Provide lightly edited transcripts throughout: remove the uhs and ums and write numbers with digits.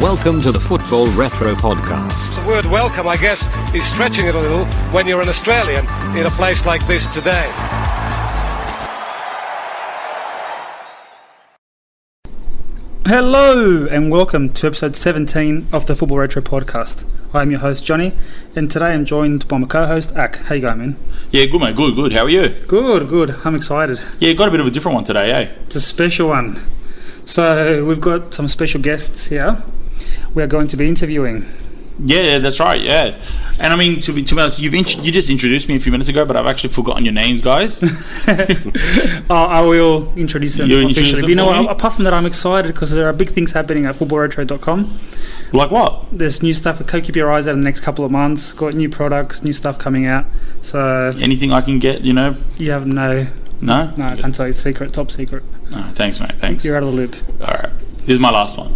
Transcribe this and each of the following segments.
Welcome to the Football Retro Podcast. The word welcome, I guess, is stretching it a little when you're an Australian in a place like this today. Hello and welcome to episode 17 of the Football Retro Podcast. I'm your host Johnny, and today I'm joined by my co-host Ak. How you going, man? Yeah, good mate, good. How are you? Good. I'm excited. Yeah, got a bit of a different one today, eh? It's a special one. So we've got some special guests here. We are going to be interviewing. Yeah, that's right. Yeah, and I mean to be honest, you just introduced me a few minutes ago, but I've actually forgotten your names, guys. I will introduce them officially. But you know what? what? Apart from that, I'm excited because there are big things happening at footballretro.com. Like what? There's new stuff. Keep your eyes out in the next couple of months. Got new products, new stuff coming out. So anything I can get, you know? You have no. No, I can't tell you. It's secret, top secret. No, thanks, mate. Thanks. You're out of the loop. All right, this is my last one.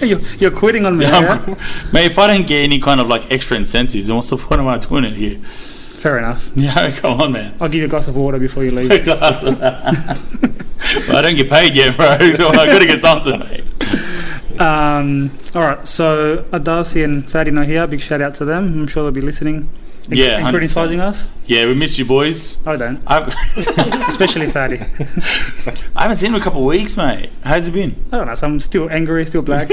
You're quitting on me, yeah? Mate, if I don't get any kind of like extra incentives, then what's the point of my doing it here? Fair enough. Yeah, come on, man. I'll give you a glass of water before you leave. Well, I don't get paid yet, bro, so I got to get something, mate. Alright, so Adasi and Fadi are here. Big shout out to them. I'm sure they'll be listening. Yeah, and criticising us. Yeah, we miss you, boys. I don't. Especially Fadi. I haven't seen him in a couple of weeks, mate. How's it been? I don't know. So I'm still angry, still black.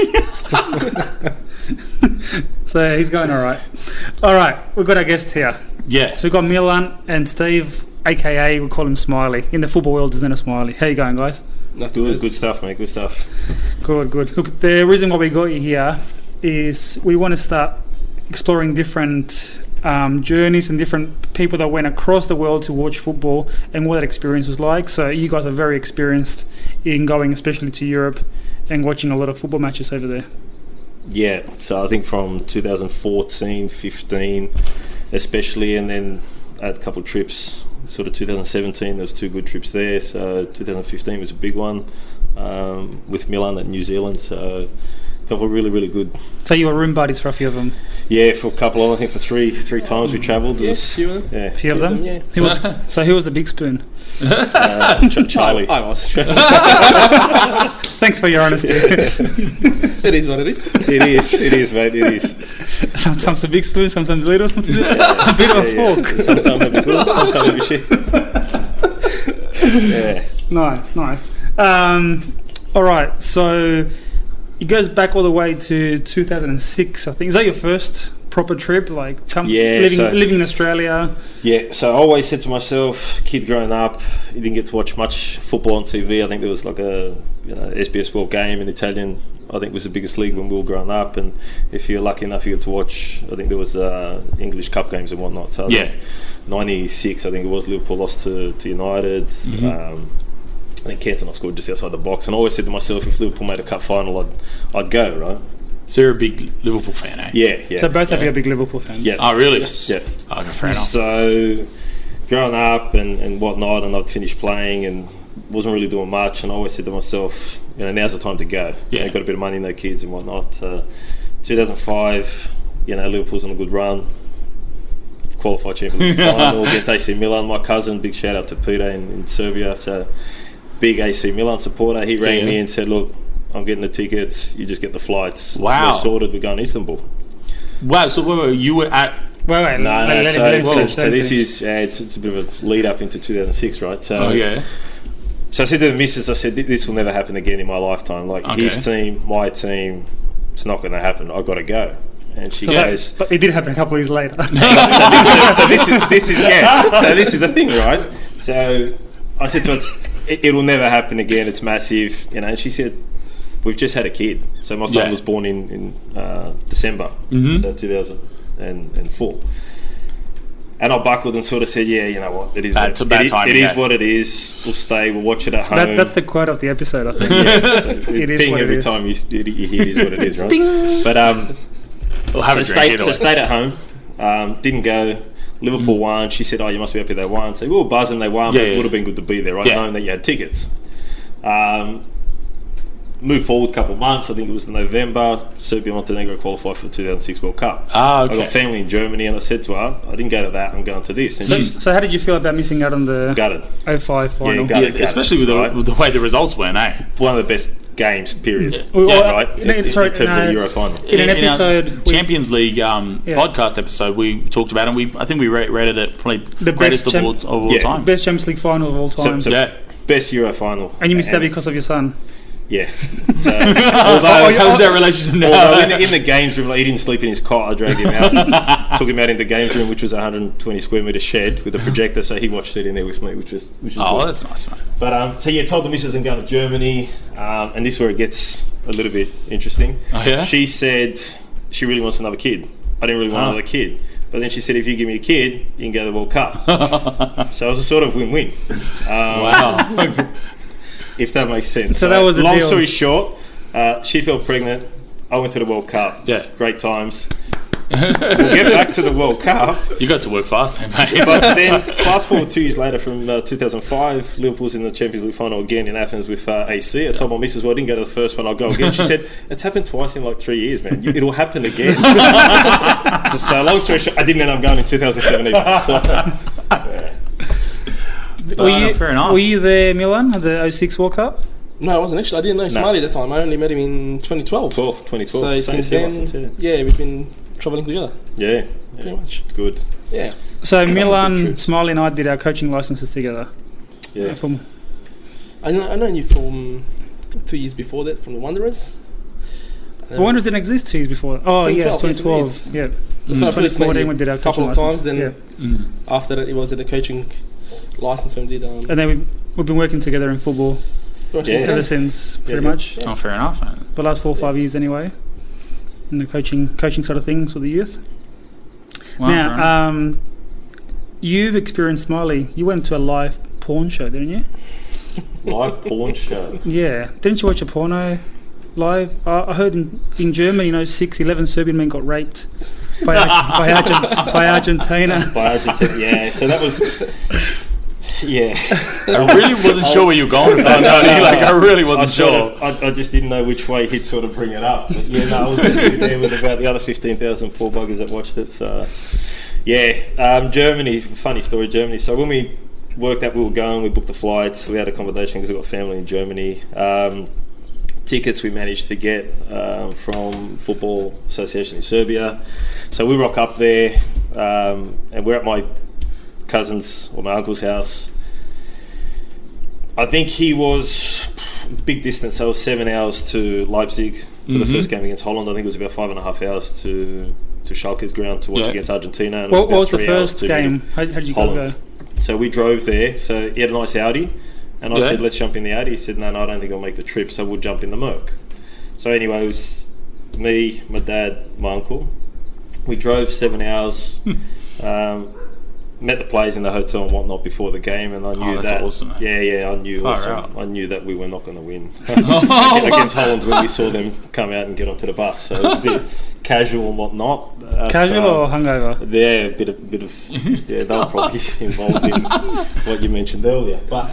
So he's going alright. Alright, we've got our guest here. Yeah. So we've got Milan and Steve, aka we call him Smiley. In the football world, his name is Smiley. How you going, guys? Good stuff, mate. Good stuff. Good. Look, the reason why we got you here is we want to start exploring different journeys and different people that went across the world to watch football and what that experience was like. So you guys are very experienced in going, especially to Europe, and watching a lot of football matches over there. Yeah, so I think from 2014, 15 especially, and then I had a couple of trips, sort of 2017, there was two good trips there. So 2015 was a big one with Milan and New Zealand. So a couple of really good. So you were room buddies for a few of them? Yeah, for a couple of, I think for three times we travelled. Yeah, a few of them. Yeah, a few of them? Yeah. Who was the big spoon? Charlie. I was. Thanks for your honesty. It is what it is. It is, mate. It is. Sometimes a big spoon, sometimes little, sometimes a bit of a fork. Sometimes it'll be good, sometimes it'll be shit. Yeah. Nice. All right, so it goes back all the way to 2006, I think. Is that your first proper trip? Like, living in Australia? Yeah, so I always said to myself, kid growing up, you didn't get to watch much football on TV. I think there was like a SBS World Game in Italian. I think was the biggest league when we were growing up, and if you're lucky enough, you get to watch. I think there was English Cup games and whatnot. So I think 96, I think it was, Liverpool lost to United. I think Cantona scored just outside the box, and I always said to myself, if Liverpool made a cup final, I'd go, right? So you're a big Liverpool fan, eh? Yeah. So both of you are big Liverpool fans? Yeah. Oh, really? Yes. Yeah. Oh, fair enough. So growing up and whatnot, and I'd finished playing and wasn't really doing much, and I always said to myself, now's the time to go. Yeah. Got a bit of money in their kids and whatnot. 2005, Liverpool's on a good run. Qualified Champions League final against AC Milan. My cousin, big shout out to Peter in Serbia. So big AC Milan supporter. He rang me and said, "Look, I'm getting the tickets. You just get the flights. Wow. We're sorted. We're going to Istanbul." Wow. So wait, you were at? Wait. No. So this is it's a bit of a lead up into 2006, right? So. So I said to the missus, I said, this will never happen again in my lifetime. Like, his team, my team, it's not going to happen. I've got to go. And she goes... But it did happen a couple of years later. So this is the thing, right? So I said to her, it will never happen again. It's massive. And she said, we've just had a kid. So my son was born in December, so 2004. And I buckled and sort of said, you know what, it is what it is. We'll stay, we'll watch it at home. That's the quote of the episode, I think. So it is what every it is. Time you hear it is what it is, right? Ding! But stayed at home, didn't go. Liverpool won. She said, you must be happy they won. So we were buzzing, they won, but it would have been good to be there, right? Knowing that you had tickets. Moved forward a couple of months. I think it was November. Serbia Montenegro qualified for the 2006 World Cup. Okay. I got family in Germany, and I said to her, I didn't go to that. I'm going to this. And so how did you feel about missing out on the gutted 05 final? Gutted, especially with the way the results went, eh? One of the best games. Period. Well, Right. In terms of the Euro final. In an episode, our Champions League podcast episode, we talked about it, and I think we rated it probably The greatest best of all time. best Champions League final of all time. So Yeah. best Euro final. And you missed that because of your son. Yeah. So, How's that relationship now? although in the games room, like, he didn't sleep in his cot. I dragged him out, took him out in the games room, which was a 120 square metre shed with a projector. So he watched it in there with me, which is good. That's nice, mate. But so yeah, told the missus I'm going to Germany, and this is where it gets a little bit interesting. Oh, yeah? She said she really wants another kid. I didn't really want another kid. But then she said, if you give me a kid, you can go to the World Cup. So it was a sort of win-win. Wow. If that makes sense. So that was a long deal. story short, she fell pregnant. I went to the World Cup. Yeah. Great times. We'll get back to the World Cup. You got to work fast, mate. But then, fast forward 2 years later, from 2005, Liverpool's in the Champions League final again in Athens with AC. I told my missus, well, I didn't go to the first one, I'll go again. She said, it's happened twice in like 3 years, man. It'll happen again. So, long story short, I didn't end up going in 2017. Fair enough. Were you there, Milan, at the 06 World Cup? No, I wasn't actually. I didn't know Smiley at that time. I only met him in 2012. 2012. So since then, yeah, we've been travelling together. Yeah. Pretty much. It's good. Yeah. So Milan, Smiley and I did our coaching licenses together. Yeah. I know you from 2 years before that, from the Wanderers. The Wanderers didn't exist 2 years before. Oh, yeah, it's 2012. Yeah. That's when I first met 2014 you we did our a couple coaching of times. license. Then after that, it was at the coaching license when we did. And then we've been working together in football ever since, pretty much. Oh, fair enough, mate. The last 4 or 5 years anyway, in the coaching sort of things for the youth. Wow, Now, you've experienced Smiley. You went to a live porn show, didn't you? Live porn show. Yeah. Didn't you watch a porno live? I heard in Germany, 6'11" Serbian men got raped by Argentina. By Argentina, yeah. So that was... Yeah. I really wasn't sure where you were going with that, Johnny. I really wasn't sure. I just didn't know which way he'd sort of bring it up. But yeah, I was definitely there with about the other 15,000 poor buggers that watched it. So, yeah, Germany, funny story, Germany. So when we worked out we were going, we booked the flights, we had accommodation because we've got family in Germany. Tickets we managed to get from Football Association in Serbia. So we rock up there, and we're at my cousin's or my uncle's house. I think he was big distance, so it was 7 hours to Leipzig for the first game against Holland. I think it was about 5.5 hours to Schalke's ground to watch against Argentina. And what was the first game? How did you guys go? So we drove there. So he had a nice Audi, and I said, let's jump in the Audi. He said, no, I don't think I'll make the trip, so we'll jump in the Merc. So anyway, it was me, my dad, my uncle. We drove 7 hours. Met the players in the hotel and whatnot before the game, and I knew that's awesome, Yeah, I knew. I knew that we were not going to win against Holland when we saw them come out and get onto the bus. So it was a bit casual and whatnot. Casual or hungover? Yeah, a bit of. Yeah, they were probably involved in what you mentioned earlier. But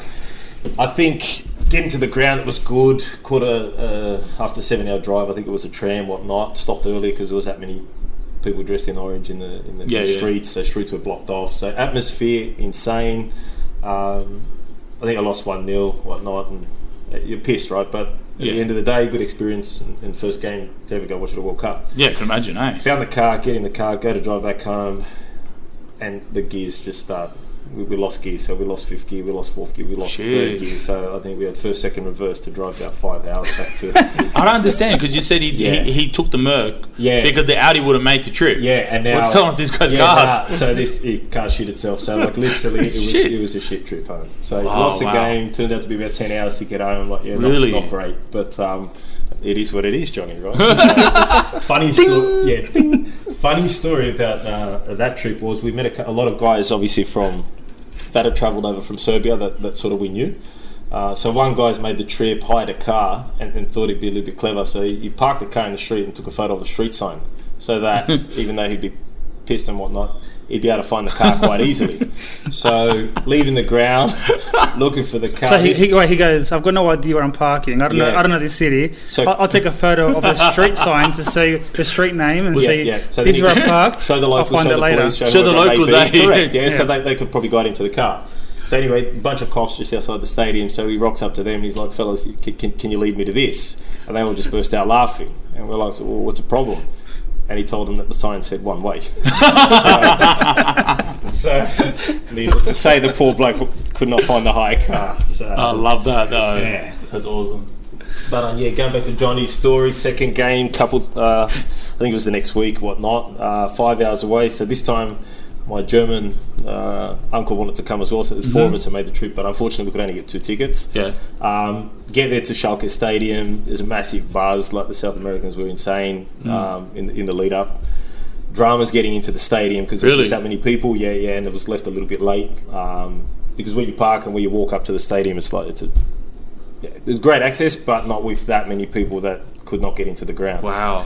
I think getting to the ground, it was good. Caught after a 7-hour drive. I think it was a tram, whatnot. Stopped early because there was that many people dressed in orange in the streets, so streets were blocked off. So atmosphere, insane. I think I lost 1-0, whatnot, and you're pissed, right? But at the end of the day, good experience and first game to ever go watch the World Cup. Yeah, I can imagine, eh? Found the car, get in the car, go to drive back home, and the gears just start. We lost gear, so we lost fifth gear, we lost fourth gear, we lost third gear. So I think we had first, second, reverse to drive about 5 hours back to. I don't understand because you said he took the Merc because the Audi would have made the trip. Yeah, and now what's going on with this guy's cars? So this car shit itself. So like literally, it was a shit trip home. So lost the game. Turned out to be about 10 hours to get home. Like really not great, but it is what it is, Johnny. Right? Funny story. Yeah, funny story about that trip was we met a lot of guys, obviously from. That had travelled over from Serbia that sort of we knew. So one guy's made the trip, hired a car and thought he'd be a little bit clever. So he parked the car in the street and took a photo of the street sign so that even though he'd be pissed and whatnot, he'd be able to find the car quite easily. So leaving the ground, looking for the car. So he goes, I've got no idea where I'm parking. I don't know this city. So I'll take a photo of the street sign to see the street name and see So this is where I parked. Show the locals, I'll find show it the later. police, show the locals. Correct. So they could probably got into the car. So anyway, a bunch of cops just outside the stadium. So he rocks up to them and he's like, "Fellas, can you lead me to this?" And they all just burst out laughing. And we're like, "Well, what's the problem?" And he told them that the sign said one way. so needless to say, the poor bloke could not find the hire car. So, I love that though. Yeah, that's awesome. But going back to Johnny's story, second game, I think it was the next week, whatnot, 5 hours away. So this time, my German uncle wanted to come as well. So there's four of us that made the trip, but unfortunately we could only get 2 tickets. Yeah. Get there to Schalke Stadium. There's a massive buzz. Like the South Americans were insane in the lead up. Drama's getting into the stadium because there's just that many people. Yeah, and it was left a little bit late because where you park and where you walk up to the stadium, there's great access, but not with that many people that could not get into the ground. Wow.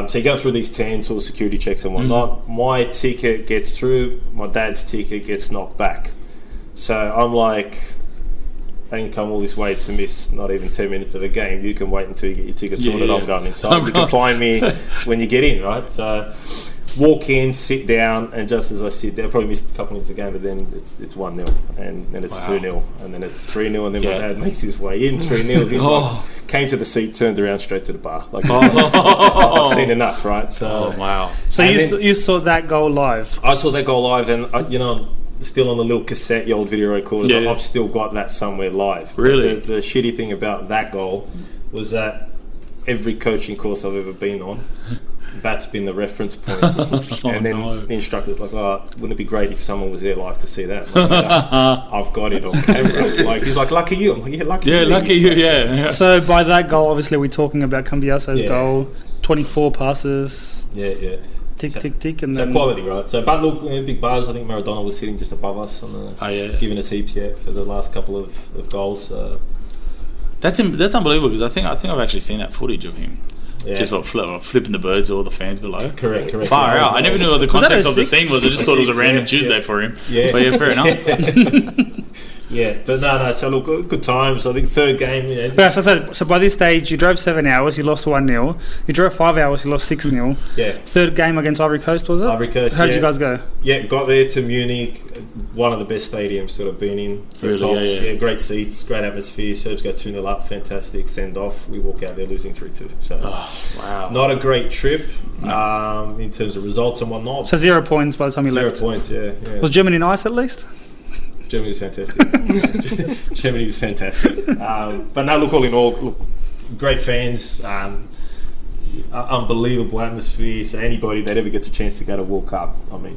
So you go through these 10 sort of security checks and whatnot. My ticket gets through, my dad's ticket gets knocked back. So I'm like, I didn't come all this way to miss not even 10 minutes of a game. You can wait until you get your ticket sorted. I'm going inside. You can find me when you get in, right? So walk in, sit down, and just as I sit there, I probably missed a couple minutes of the game, but then it's 1-0, and then it's 2-0, and then it's 3-0, and then my dad makes his way in, 3-0. He came to the seat, turned around straight to the bar. Like, I've seen enough, right? So, wow. So you saw that goal live? I saw that goal live, and still on the little cassette, the old video recorders. Yeah. I've still got that somewhere live. Really? The shitty thing about that goal was that every coaching course I've ever been on, that's been the reference point. And then the instructor's like, wouldn't it be great if someone was there live to see that? Like, I've got it on camera. Like, he's like, lucky you. I'm like, lucky you. Lucky you, yeah. So by that goal, obviously we're talking about Cambiaso's goal, 24 passes. Yeah. Tick, tick, and so then quality, right? So, but look, big bars. I think Maradona was sitting just above us on giving us heaps for the last couple of goals. That's unbelievable because I think I've actually seen that footage of him. Yeah. Just flipping the bird to all the fans below. Correct. Far out. I never knew what the context of the scene was. I just thought it was a random Tuesday for him. Yeah. But fair enough. Yeah, but no. So look, good times. I think third game. So by this stage, you drove 7 hours, you lost 1-0. You drove 5 hours, you lost 6-0. Yeah. Third game against Ivory Coast, was it? Ivory Coast. How did you guys go? Yeah, got there to Munich. One of the best stadiums sort of been in. So really, tops, great seats, great atmosphere. Serbs go 2-0 up, fantastic send off. We walk out there losing 3-2. So wow, not a great trip in terms of results and whatnot. So 0 points by the time you left. 0 points, yeah. Was Germany nice at least? Germany was fantastic. Germany was fantastic. But no, look, all in all, great fans, unbelievable atmosphere. So anybody that ever gets a chance to go to World Cup, I mean,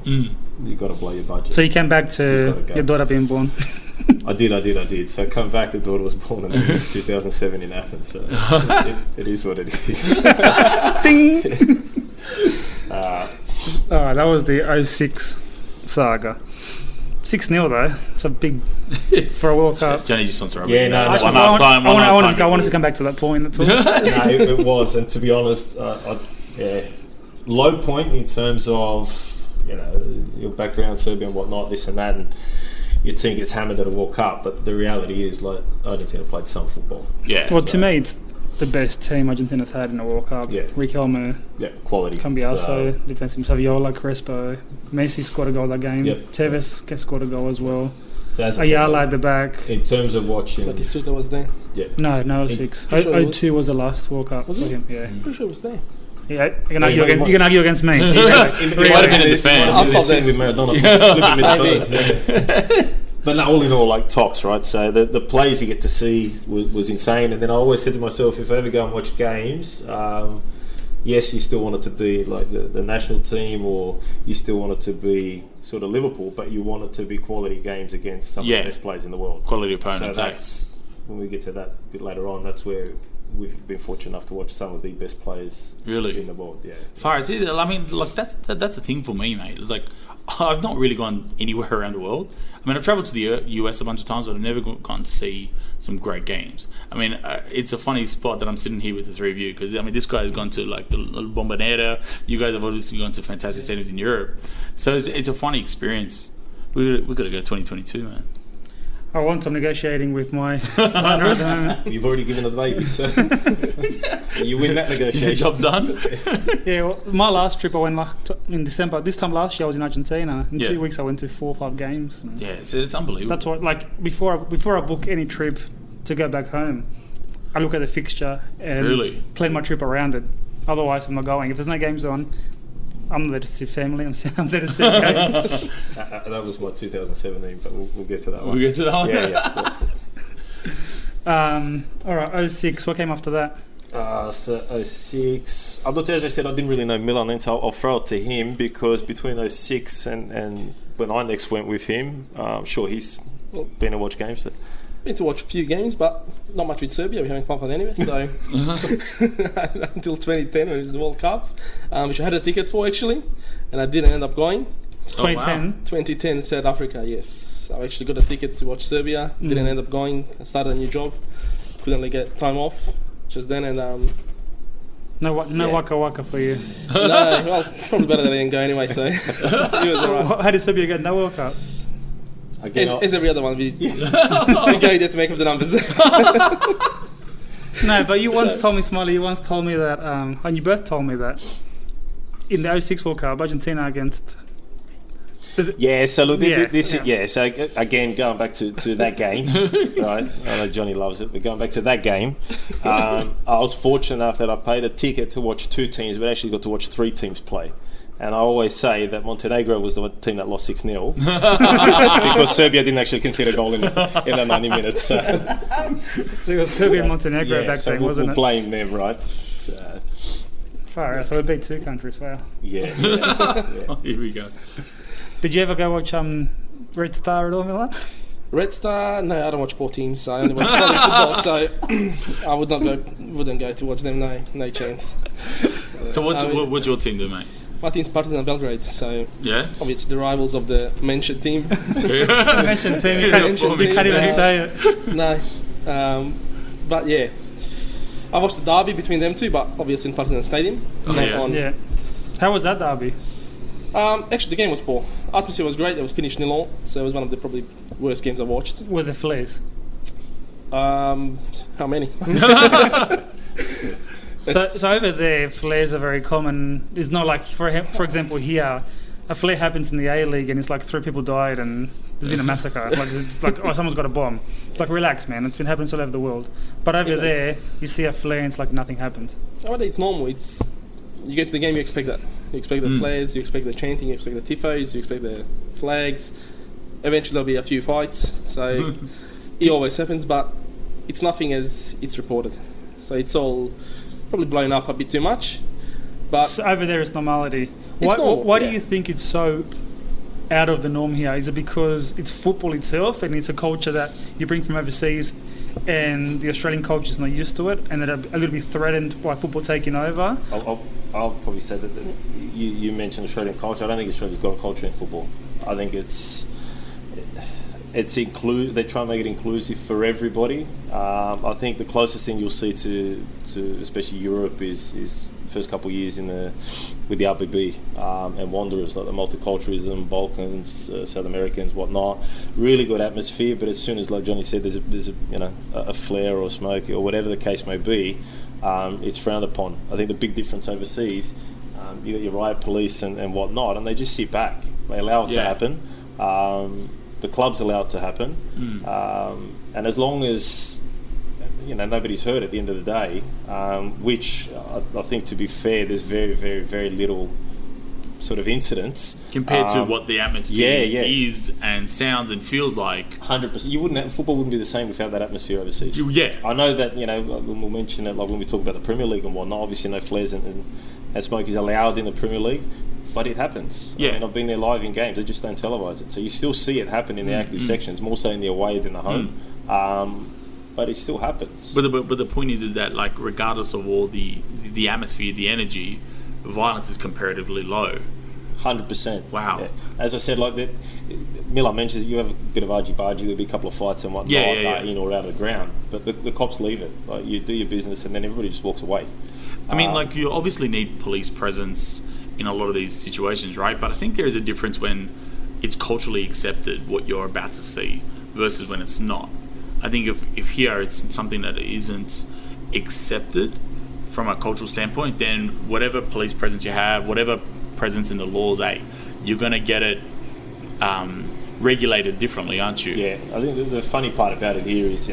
you've got to blow your budget. So you came back to your daughter being born? I did. So coming back, the daughter was born in August 2007 in Athens. So it is what it is. Ding! That was the 06 saga. 6-0 though. It's a big for a World Cup. Johnny just wants to rub it. One last time. I wanted to come back to that point. That's all. No, it was, and to be honest, low point in terms of your background, Serbia and whatnot, this and that, and your team gets hammered at a World Cup. But the reality is, like, Argentina played some football. Yeah. Well, to me, it's the best team Argentina's had in a World Cup. Yeah. Riquelme. Yeah, quality. Cambiaso, defensive Saviola, Crespo. Messi scored a goal that game. Yep. Tevez scored a goal as well. So Ayala at the back. In terms of watching... Batistuta was there. Yeah. No, 06. 02 was the last World Cup for him. Yeah. Pretty sure it was there. Yeah, you can argue against me. He might have been in the fan. I thought that with Maradona. But no, all in all, like tops, right? So the plays you get to see was insane. And then I always said to myself, if I ever go and watch games, yes, you still want it to be like the national team, or you still want it to be sort of Liverpool, but you want it to be quality games against some of the best players in the world. Quality opponents. So that's when we get to that a bit later on. That's where we've been fortunate enough to watch some of the best players in the world. Yeah. Far as it, I mean, like that's the thing for me, mate. It's like I've not really gone anywhere around the world. I mean, I've travelled to the US a bunch of times, but I've never gone to see some great games. I mean, it's a funny spot that I'm sitting here with the three of you, because I mean, this guy's gone to like the Bombonera. You guys have obviously gone to fantastic stadiums in Europe, so it's a funny experience. We've got to go 2022, man. I want some negotiating with my partner at the moment. You've already given her the baby, so you win that negotiation. Job's done. Yeah, well, my last trip I went in December. This time last year I was in Argentina. In 2 weeks I went to 4 or 5 games. Yeah, it's unbelievable. That's what, like, before I book any trip to go back home, I look at the fixture and plan my trip around it. Otherwise, I'm not going. If there's no games on, I'm there to see family. I'm there to see games. That was my 2017, but we'll get to that one. We'll get to that one. Yeah. All right, 06. What came after that? So 06. As I said, I didn't really know Milan, and so I'll throw it to him because between 06 and when I next went with him, I'm sure he's been to watch games. But Been to watch a few games, but not much with Serbia. We're having fun with anyway. So until 2010, when it was the World Cup, which I had the tickets for actually, and I didn't end up going. 2010. 2010 South Africa. Yes, I actually got the tickets to watch Serbia. Didn't end up going. I started a new job. Couldn't really get time off just then, and no waka waka for you. no, well, probably better that I didn't go anyway. So it was alright. How did Serbia get no World Cup? As every other one, we go there to make up the numbers. No, but you once told me, Smiley, that, and you both told me that, in the 06 World Cup, Argentina against... Yeah, so look, so again, going back to that game, right, I know Johnny loves it, but going back to that game, I was fortunate enough that I paid a ticket to watch 2 teams, but actually got to watch 3 teams play. And I always say that Montenegro was the team that lost 6-0 because Serbia didn't actually concede a goal in the 90 minutes. So it was Serbia and Montenegro back then, wasn't it? We'll blame them, right? So, far out, so it beat 2 countries, wow. Yeah. Here we go. Did you ever go watch Red Star at all, Milan? Red Star? No, I don't watch sport teams. I only watch football, so I wouldn't go to watch them. No chance. So what's your team do, mate? My team's Partizan Belgrade, so obviously the rivals of the mentioned team. Mentioned team, you can't even say it. No, but yeah, I watched the derby between them two, but obviously in Partizan Stadium. Yeah. How was that derby? Actually, the game was poor. Atmosphere was great. It was finished 0-0, so it was one of the probably worst games I've watched. Were there flares? How many? So over there, flares are very common. It's not like, for example, here, a flare happens in the A-League and it's like 3 people died and there's been a massacre. Like it's like, oh, someone's got a bomb. It's like, relax, man. It's been happening all over the world. But over there, you see a flare and it's like nothing happens. It's normal. You get to the game, you expect that. You expect the flares, you expect the chanting, you expect the tifos, you expect the flags. Eventually there'll be a few fights. So it always happens, but it's nothing as it's reported. So it's all probably blown up a bit too much. But so over there it's normality. Why do you think it's so out of the norm here? Is it because it's football itself and it's a culture that you bring from overseas and the Australian culture is not used to it and they're a little bit threatened by football taking over? I'll probably say that you mentioned Australian culture. I don't think Australia's got a culture in football. I think they try and make it inclusive for everybody. I think the closest thing you'll see to especially Europe is first couple of years with the RBB and Wanderers, like the multiculturalism, Balkans, South Americans, whatnot. Really good atmosphere, but as soon as, like Johnny said, there's a flare or smoke or whatever the case may be, it's frowned upon. I think the big difference overseas, you got your riot police and whatnot, and they just sit back. They allow it to happen. The clubs allow it to happen, and as long as nobody's hurt at the end of the day, which I think, to be fair, there's very, very, very little sort of incidents compared to what the atmosphere is and sounds and feels like. 100%. Football wouldn't be the same without that atmosphere overseas. Yeah, I know that when we'll mention it, like when we talk about the Premier League and whatnot. Obviously, no flares and smoke is allowed in the Premier League. But it happens. Yeah. I mean, I've been there live in games. They just don't televise it. So you still see it happen in the active sections, more so in the away than the home. But it still happens. But the point is that, like, regardless of all the atmosphere, the energy, violence is comparatively low. 100%. Wow. Yeah. As I said, like that, Miller mentions you have a bit of argy-bargy, there'll be a couple of fights and whatnot, in or out of the ground. But the cops leave it. Like, you do your business and then everybody just walks away. I mean, like, you obviously need police presence in a lot of these situations, right? But I think there is a difference when it's culturally accepted what you're about to see versus when it's not. I think if here it's something that isn't accepted from a cultural standpoint, then whatever police presence you have, whatever presence in the laws, you're going to get it regulated differently, aren't you? Yeah, I think the funny part about it here is,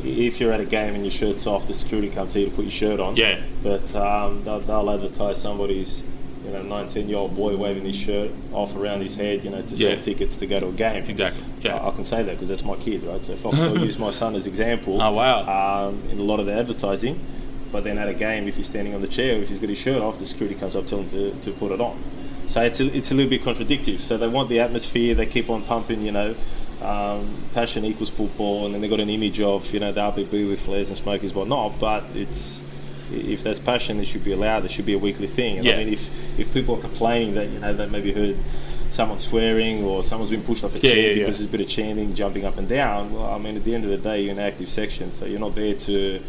if you're at a game and your shirt's off, the security comes to you to put your shirt on. Yeah. But they'll advertise somebody's 19-year-old boy waving his shirt off around his head, to sell tickets to go to a game. Exactly. Yeah. I can say that because that's my kid, right? So Foxtel used my son as example. Oh wow. In a lot of the advertising, but then at a game, if he's standing on the chair, if he's got his shirt off, the security comes up telling him to put it on. So it's a little bit contradictory. So they want the atmosphere. They keep on pumping, passion equals football, and then they've got an image of the RBB with flares and smokers, whatnot. But if there's passion, it should be allowed. It should be a weekly thing. And I mean, if people are complaining that they maybe heard someone swearing or someone's been pushed off a chair because there's a bit of chanting, jumping up and down. Well, I mean, at the end of the day, you're in an active section, so you're not there to.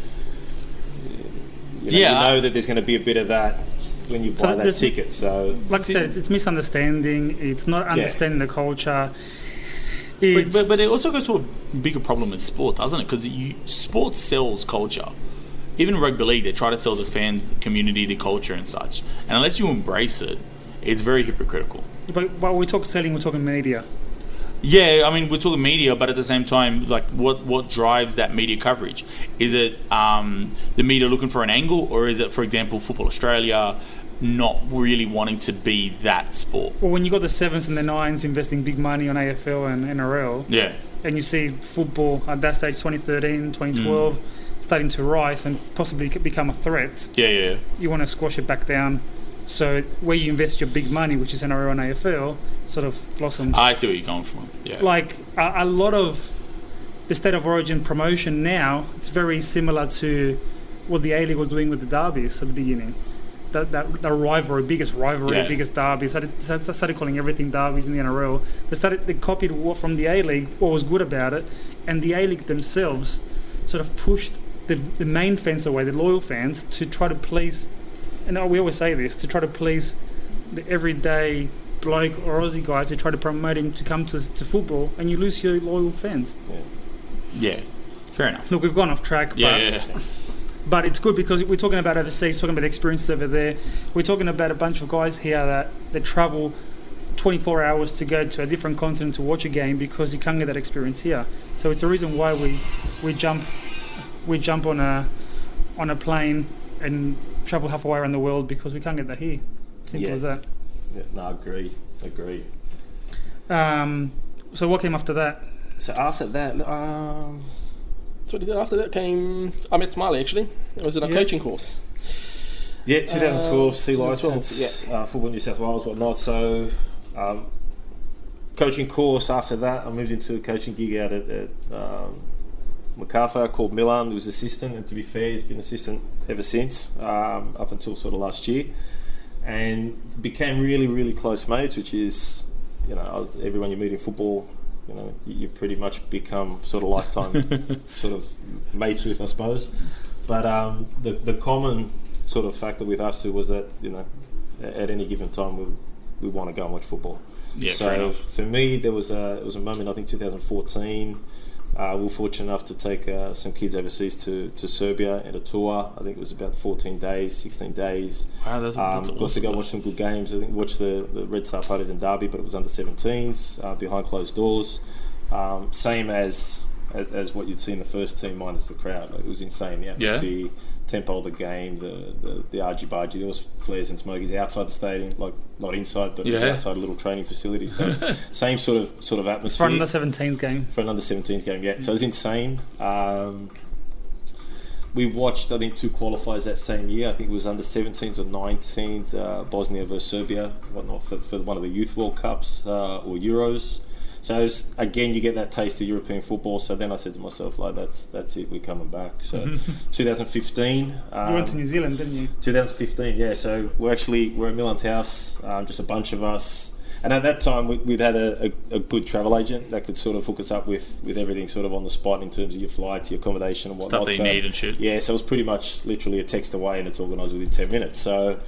You know that there's going to be a bit of that when you buy that ticket. So, like I said, it's misunderstanding. It's not understanding the culture. But it also goes to a bigger problem in sport, doesn't it? Because sport sells culture. Even in rugby league, they try to sell the fan community, the culture and such. And unless you embrace it, it's very hypocritical. But we're talking media. Yeah, I mean, we're talking media, but at the same time, like, what drives that media coverage? Is it the media looking for an angle, or is it, for example, Football Australia not really wanting to be that sport? Well, when you got the 7s and the 9s investing big money on AFL and NRL, and you see football at that stage, 2013, 2012, starting to rise and possibly become a threat, you want to squash it back down. So where you invest your big money, which is NRL and AFL, sort of blossoms. I see where you're going from. Yeah. Like a lot of the State of Origin promotion now, it's very similar to what the A-League was doing with the derbies at the beginning. The rivalry, biggest derbies. Started calling everything derbies in the NRL. They copied what from the A-League, what was good about it, and the A-League themselves sort of pushed the main fans away, the loyal fans, to try to please. And we always say this, to try to please the everyday bloke or Aussie guy, to try to promote him to come to football, and you lose your loyal fans. Yeah, fair enough. Look, we've gone off track, but it's good because we're talking about overseas, talking about experiences over there. We're talking about a bunch of guys here that travel 24 hours to go to a different continent to watch a game because you can't get that experience here. So it's a reason why we jump on a plane and travel halfway around the world because we can't get that here. Simple as that. Yeah, no, agree. So what came after that? So after that, after that came, I met Smiley actually. It was in a coaching course. Yeah, 2012 C 2012, licence, Football New South Wales, whatnot. So coaching course after that, I moved into a coaching gig out at MacArthur called Milan. He was assistant, and to be fair, he's been assistant ever since, up until sort of last year, and became really, really close mates, which is, everyone you meet in football, you pretty much become sort of lifetime sort of mates with, I suppose. But the common sort of factor with us two was that, at any given time we want to go and watch football. Yeah, so for me, it was a moment, I think 2014. We were fortunate enough to take some kids overseas to Serbia in a tour. I think it was about 14 days, 16 days. Wow, that's awesome. Got to go watch some good games. I think watched the Red Star Parties in Derby, but it was under 17s, behind closed doors. Same as what you'd see in the first team minus the crowd. Like, it was insane, the atmosphere, tempo of the game, the argy-bargy. There was flares and smokies outside the stadium, like not inside, but it was outside a little training facility. So same sort of atmosphere. For an under 17s game. For an under 17s game, yeah. So it was insane. We watched, I think, 2 qualifiers that same year. I think it was under 17s or 19s, Bosnia versus Serbia, whatnot, for one of the Youth World Cups or Euros. So again, you get that taste of European football. So then I said to myself, like, that's it, we're coming back. So 2015. You went to New Zealand, didn't you? 2015, yeah. So we're at Milan's house, just a bunch of us. And at that time, we'd had a good travel agent that could sort of hook us up with everything sort of on the spot in terms of your flights, your accommodation and whatnot. Stuff that you need and shit. Yeah, so it was pretty much literally a text away and it's organised within 10 minutes. So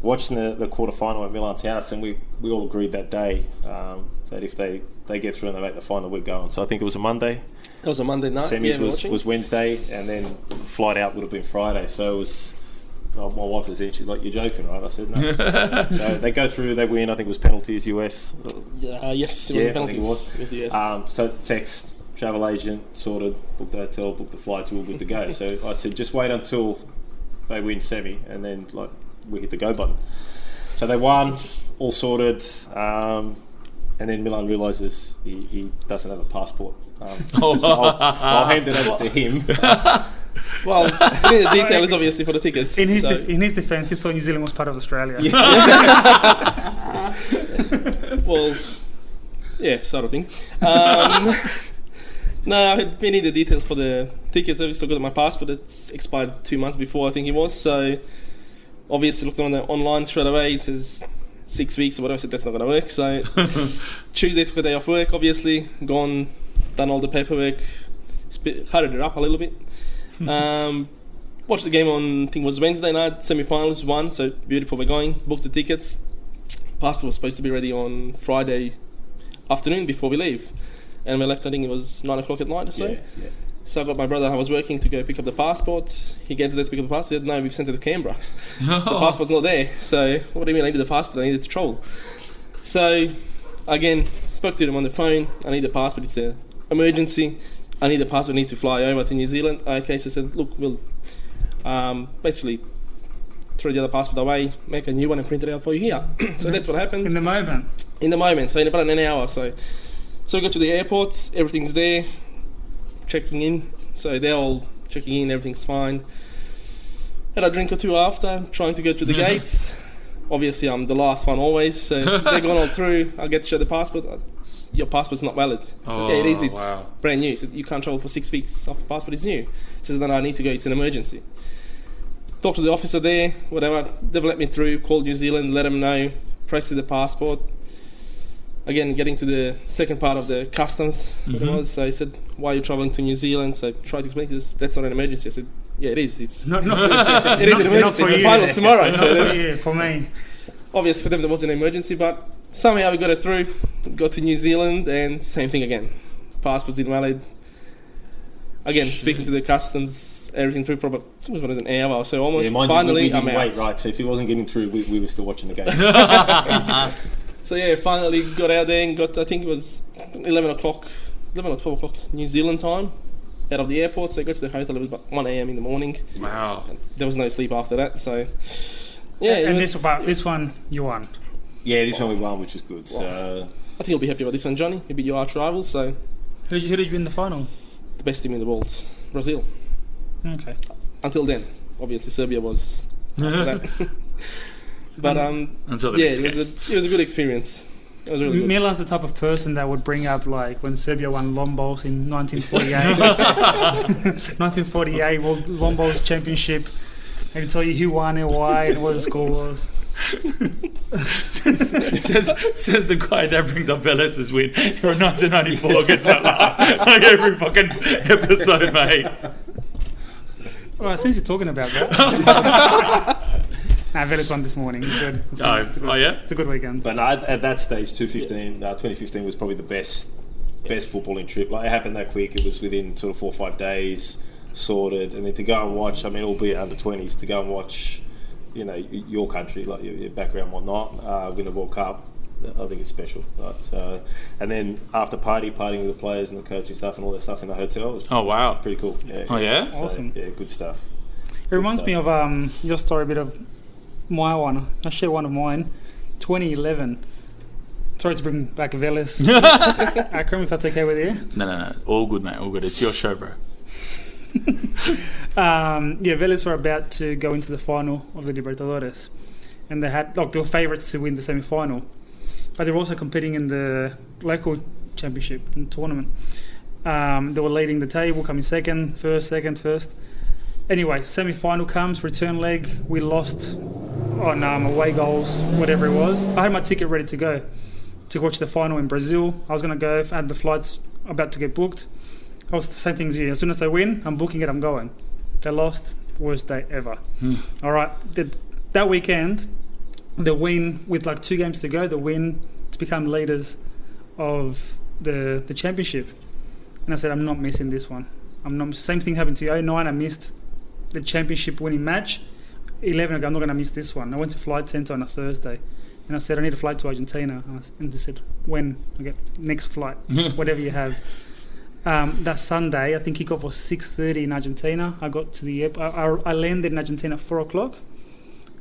watching the quarter final at Milan's house, and we all agreed that day that if they they get through and they make the final, we're going. So I think it was a Monday. That was a Monday night. Semis yeah, was Wednesday, and then flight out would have been Friday. So it was. Oh, my wife was there. She's like, "You're joking, right?" I said, "No." So they go through, they win. I think it was penalties, US. Yes, it was Yeah, penalties. I think it was. It was the US. So text travel agent, sorted, booked the hotel, booked the flights, we're all good to go. So I said, just wait until they win semi, and then like we hit the go button. So they won, all sorted, and then Milan realises he doesn't have a passport. So I'll hand it over to him. Well, the detail is obviously for the tickets. In his defence, he thought New Zealand was part of Australia. Well, yeah, sort of thing. No, I need the details for the tickets. I've still got my passport. It's expired 2 months before, I think it was. So obviously looked on the online straight away. It says 6 weeks or whatever. I said that's not going to work. So Tuesday took a day off work. Obviously gone, done all the paperwork, hurried it up a little bit. Watched the game on, I think it was Wednesday night, semi-finals, won, so beautiful, we're going, booked the tickets. Passport was supposed to be ready on Friday afternoon before we leave. And we left, I think it was 9 o'clock at night or so. Yeah. So I got my brother, I was working, to go pick up the passport. He gets there to pick up the passport, he said, no, we've sent it to Canberra. The passport's not there. So, what do you mean I needed the passport? I needed to travel. So, again, spoke to them on the phone, I need the passport, it's an emergency. I need the passport, I need to fly over to New Zealand. Okay, so I said, look, we'll basically throw the other passport away, make a new one and print it out for you here. So that's what happened. In the moment. So in about an hour. So we got to the airport, everything's there, checking in. So they're all checking in, everything's fine. Had a drink or two after, trying to go to the gates. Obviously, I'm the last one always, so they're going all through. I get to show the passport. Your passport's not valid. So, yeah, it is. It's brand new. So you can't travel for 6 weeks after the passport is new. Says then I need to go. It's an emergency. Talk to the officer there. Whatever. They've let me through. Called New Zealand. Let them know. Processed the passport. Again, getting to the second part of the customs. What it was. So he said, "Why are you travelling to New Zealand?" So I tried to explain. He says, "That's not an emergency." I said, "Yeah, it is. It's Not for it is an emergency. The final's tomorrow." So for me. obvious for them there was an emergency, but somehow we got it through. Got to New Zealand and same thing again. Passport's invalid. Again, speaking to the customs, everything through probably it was an hour or so almost. Yeah, finally, we didn't I'm wait, out. right? So if it wasn't getting through, we were still watching the game. So yeah, finally got out there and got, I think it was 11 or 12 o'clock New Zealand time, out of the airport. So I got to the hotel, it was about 1 a.m. in the morning. Wow. And there was no sleep after that, so yeah. And this one you won. Yeah, this one we won, which is good. So I think you'll be happy about this one, Johnny. You'll be your arch rivals, so Who did you win the final? the best team in the world, Brazil. Okay. Until then, obviously Serbia was after that. But Until the yeah, next game. it was a good experience. It was really good. Milan's the type of person that would bring up like when Serbia won Lombos in 1948. 1948 World Lombos Championship, and tell you who won and why and what the score was. says the guy that brings up Velas's win in 1994 against Milan. Like every fucking episode, mate. Well, since you're talking about that. Velas won this morning. It's good. It's good. Oh, yeah? It's a good weekend. But no, at that stage, 2015 was probably the best footballing trip. Like it happened that quick. It was within sort of 4 or 5 days, sorted, and then to go and watch. I mean, albeit under 20s, to go and watch, you know, your country, like your background, and whatnot, win the World Cup. I think it's special. Right? And then after partying with the players and the coaching stuff and all that stuff in the hotel. It was wow, pretty cool. Yeah, oh yeah, so, awesome. Yeah, good stuff. It reminds me of your story a bit of my one. I'll share one of mine. 2011. Sorry to bring back Velas. Akram, if that's okay with you. No. All good, mate. All good. It's your show, bro. Velas were about to go into the final of the Libertadores, and they were favourites to win the semi-final, but they were also competing in the local championship and tournament. They were leading the table, coming second, first. Anyway, semi-final comes, return leg. We lost on away goals, whatever it was. I had my ticket ready to go to watch the final in Brazil. I was going to go. I had the flights about to get booked. I was the same thing as you. As soon as they win, I'm booking it, I'm going. They lost, worst day ever. All right, that weekend, the win with like 2 games to go, the win to become leaders of the championship, and I said I'm not missing this one. I'm not. Same thing happened to you. 09, I missed the championship winning match. 11, I go, I'm not going to miss this one. I went to Flight Centre on a Thursday, and I said I need a flight to Argentina, and they said when? I get next flight, whatever you have. That Sunday, I think kickoff was 6:30 in Argentina. I got to the airport. I landed in Argentina at 4 o'clock.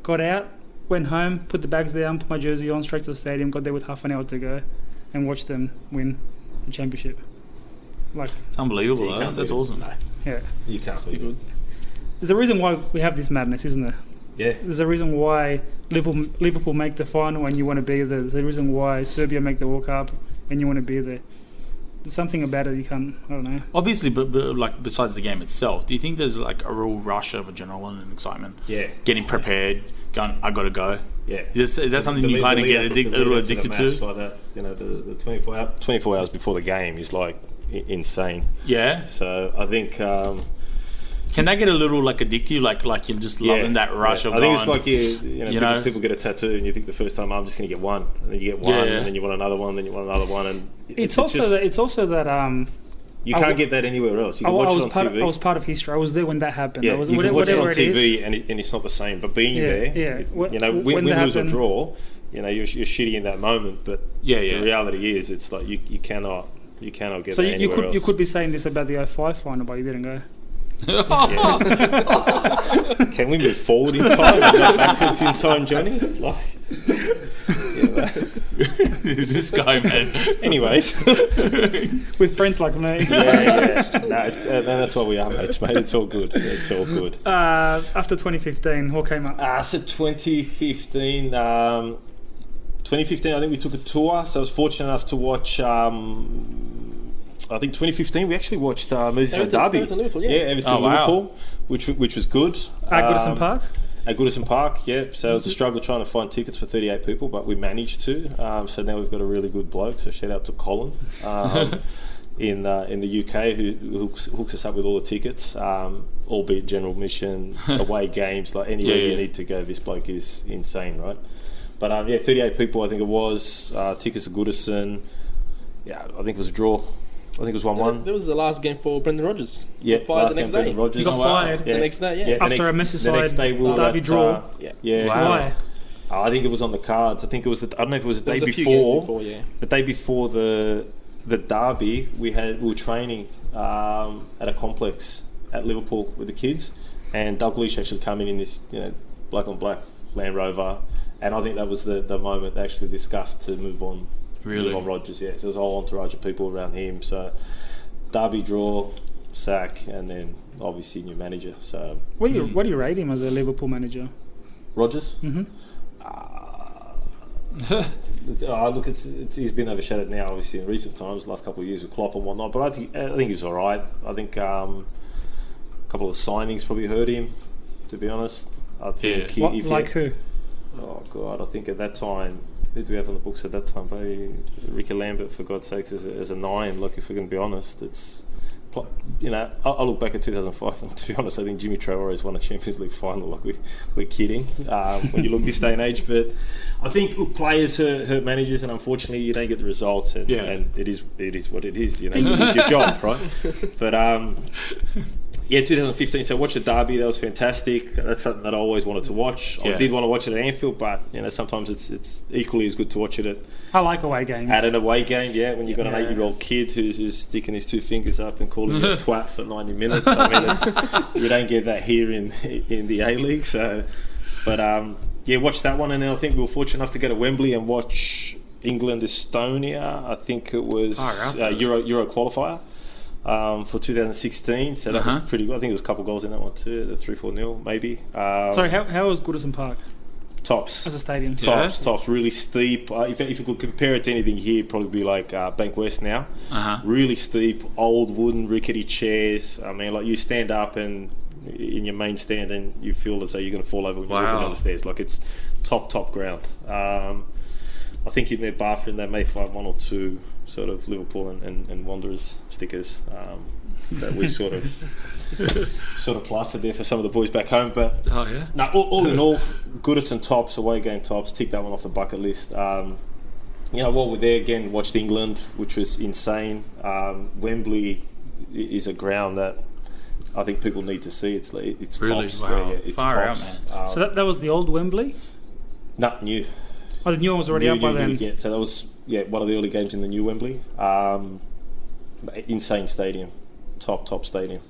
Got out, went home, put the bags down, put my jersey on, straight to the stadium. Got there with half an hour to go, and watched them win the championship. Like, It's unbelievable. That's awesome. yeah. You can't beat it. There's a reason why we have this madness, isn't there? Yeah. There's a reason why Liverpool make the final and you want to be there. There's a reason why Serbia make the World Cup and you want to be there. There's something about it you can't. I don't know. Obviously, but like besides the game itself, do you think there's like a real rush of adrenaline and excitement? Yeah. Getting prepared, going, I got to go. Yeah. Is that something you kind of get a little addicted to? Like that, you know, the 24 hours before the game is like insane. Yeah. So I think. Can that get a little like addictive? Like you're just loving that rush of I think going, it's like you know, people get a tattoo and you think the first time I'm just going to get one, and then you get one, and then you want another one, then you want another one, and It's also that you can't get that anywhere else. You can watch it on TV. I was part of history. I was there when that happened. Yeah, I was, you can watch it on TV is. and it's not the same. But being there, When you know, win, that lose or happened- draw, you know, you're shitty in that moment. But the reality is, it's like you cannot get So that you anywhere could else. you could be saying this about the 05 final, but you didn't go. Can we move forward in time and not backwards in time, Johnny? Like, This guy, man. anyways, With friends like me. that's why we are mates, mate. It's all good. It's all good. After 2015, what came up? So 2015, 2015, I think we took a tour. So I was fortunate enough to watch. I think 2015 we actually watched Merseyside Derby. Everton Liverpool, yeah. Everton Liverpool, which was good. At Goodison Park? At Goodison Park, yeah. So it was a struggle trying to find tickets for 38 people, but we managed to. So now we've got a really good bloke. So shout out to Colin in the UK who hooks us up with all the tickets, albeit general admission, away games, like anywhere you need to go. This bloke is insane, right? But 38 people I think it was. Tickets at Goodison. Yeah, I think it was a draw. I think it was 1-1. That was the last game for Brendan Rodgers. Yeah, Got fired last the next game Brendan day. Rodgers. You got fired The next day, After a the next day we Merseyside were derby at, draw. Yeah. Why? I think it was on the cards. I think it was. I don't know if it was the There day was a few games before. before, yeah. The day before the derby, we were training at a complex at Liverpool with the kids, and Dalglish actually come in this black on black Land Rover, and I think that was the moment they actually discussed to move on. Really? Move on Rodgers, yeah. So there was a whole entourage of people around him. So derby draw, sack, and then obviously new manager. So What do you rate him as a Liverpool manager? Rodgers. Mhm. Look, he's been overshadowed now, obviously, in recent times, last couple of years with Klopp and whatnot. But I think he was all right. I think a couple of signings probably hurt him, to be honest. I think Who? Oh God, I think at that time, who do we have on the books at that time? Probably Ricky Lambert, for God's sakes, as a 9. Look, if we're going to be honest, it's. I look back at 2005, and to be honest, I think Jimmy Traore's won a Champions League final. Like we're kidding when you look this day and age. But I think players hurt managers, and unfortunately, you don't get the results. And it is what it is. You lose your job, right? But 2015. So watch the derby. That was fantastic. That's something that I always wanted to watch. I did want to watch it at Anfield, but sometimes it's equally as good to watch it I like away games. at an away game. Yeah, when you've got an 8-year-old kid who's sticking his 2 fingers up and calling you a twat for 90 minutes. I mean, you don't get that here in the A-League. So, but watch that one, and then I think we were fortunate enough to go to Wembley and watch England Estonia. I think it was Euro qualifier. For 2016, so that was pretty good. I think there was a couple of goals in that one too, the 3-4-0 maybe. Sorry, how was Goodison Park Tops. as a stadium? Tops, really steep. If you could compare it to anything here, it'd probably be like Bank West now. Really steep, old wooden rickety chairs. I mean, like you stand up and in your main stand and you feel as though you're going to fall over when you're walking down the stairs. Like it's top ground. I think in their bathroom they may find 1 or 2 sort of Liverpool and Wanderers stickers that we sort of plastered there for some of the boys back home. But all in all, Goodison tops, away game tops. Tick that one off the bucket list. while we're there again, watched England, which was insane. Wembley is a ground that I think people need to see. It's Really? tops. Wow. It's Far out, tops. So that was the old Wembley? Not new. Oh, the new one was already up by then. Yeah. So that was one of the early games in the new Wembley. Insane stadium, top stadium.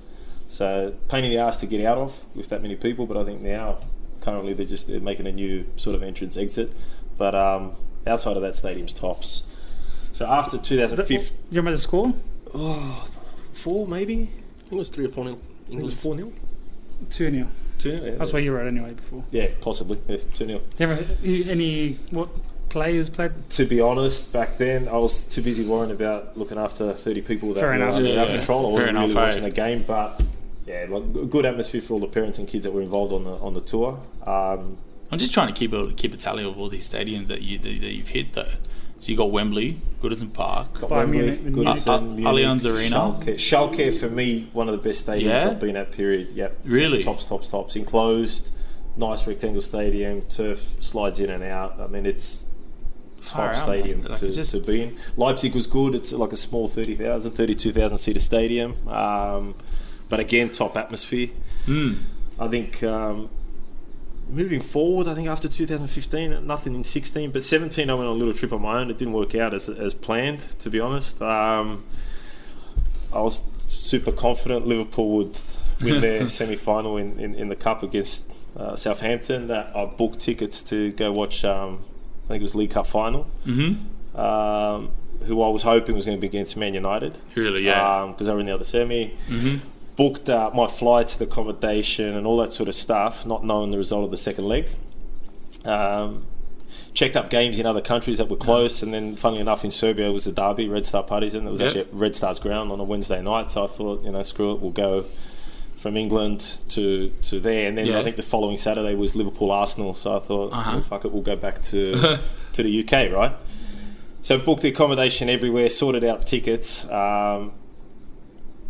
So pain in the ass to get out of with that many people, but I think now currently they're making a new sort of entrance exit. But outside of that, stadium's tops. So after 2015, Do you remember the score? 4 maybe. I think it was 3 or 4 nil. I think it was 4-0. 2-0. 2-0. Yeah, That's where you were at anyway before. Yeah, possibly. Yeah, 2-0. What players played? To be honest, back then I was too busy worrying about looking after 30 people that Fair were enough. under our Yeah. control. I wasn't Fair really enough, watching a game, but yeah, like a good atmosphere for all the parents and kids that were involved on the tour. I'm just trying to keep a tally of all these stadiums that you've hit though. So you got Wembley, Goodison Park, Got Bayern Wembley, Munich, Goodison, Munich, Allianz Arena. Schalke for me, one of the best stadiums Yeah? I've been at. Period. Yep. Really? Tops. Enclosed, nice rectangle stadium. Turf slides in and out. I mean, it's Far top out, stadium man. Like, it's just- to be in. Leipzig was good. It's like a small 32,000 seater stadium. But again, top atmosphere. I think moving forward, I think after 2015, nothing in 16, but 17 I went on a little trip on my own. It didn't work out as planned, to be honest. I was super confident Liverpool would win their semi-final in the Cup against Southampton. That I booked tickets to go watch, I think it was League Cup final, who I was hoping was going to be against Man United. Really, yeah. Because they were in the other semi. Booked my flights, the accommodation and all that sort of stuff, not knowing the result of the second leg. Checked up games in other countries that were close, and then funnily enough in Serbia it was a derby, Red Star Partizan. It was actually at Red Star's ground on a Wednesday night, so I thought, screw it, we'll go from England to there. And then I think the following Saturday was Liverpool-Arsenal, so I thought, fuck it, we'll go back to the UK, right? So booked the accommodation everywhere, sorted out tickets,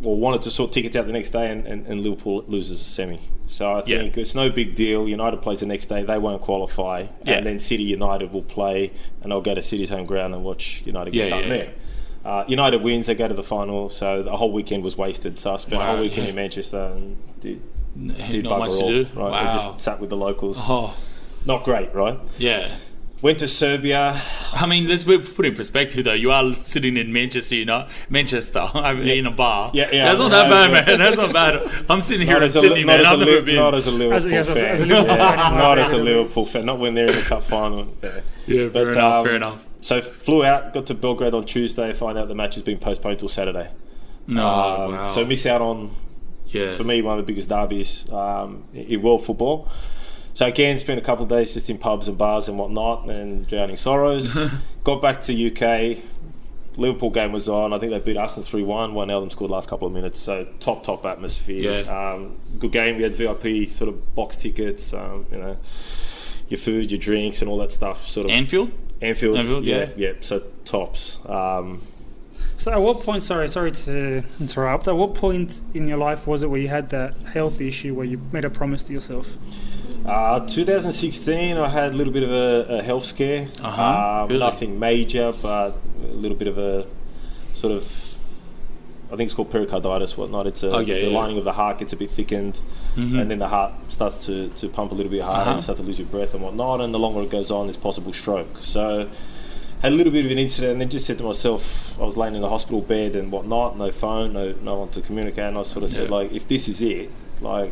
wanted to sort tickets out the next day, and Liverpool loses a semi. So I think it's no big deal. United plays the next day, they won't qualify, and then City United will play, and I'll go to City's home ground and watch United get done there. United wins, they go to the final, so the whole weekend was wasted. So I spent a whole weekend in Manchester and did Not bugger much to all. do. Right? Wow. I just sat with the locals. Oh, Not great, right? yeah. Went to Serbia. I mean, let's put in perspective though. You are sitting in Manchester, in a bar. Yeah. That's not that bad, man. That's not bad. I'm sitting here in Sydney, man. I've never been. Not as a Liverpool As a fan. Liverpool fan, Not as a Liverpool fan. Not when they're in the cup final. Yeah, fair enough. So flew out, got to Belgrade on Tuesday, find out the match has been postponed till Saturday. No, wow. So miss out on, for me, one of the biggest derbies in world football. So again, spent a couple of days just in pubs and bars and whatnot, and drowning sorrows. Got back to UK. Liverpool game was on. I think they beat Arsenal 3-1. One of them scored the last couple of minutes. So top atmosphere. Yeah. Good game. We had VIP sort of box tickets. Your food, your drinks, and all that stuff. Sort of Anfield, yeah. So tops. So at what point, sorry to interrupt, at what point in your life was it where you had that health issue where you made a promise to yourself? 2016, I had a little bit of a health scare. Really? Nothing major, but a little bit of a sort of, I think it's called pericarditis, whatnot. It's the lining of the heart gets a bit thickened, and then the heart starts to pump a little bit harder, you start to lose your breath and whatnot, and the longer it goes on, there's possible stroke. So had a little bit of an incident, and then just said to myself, I was laying in the hospital bed and whatnot, no phone, no one to communicate, and I sort of said, like, if this is it, like,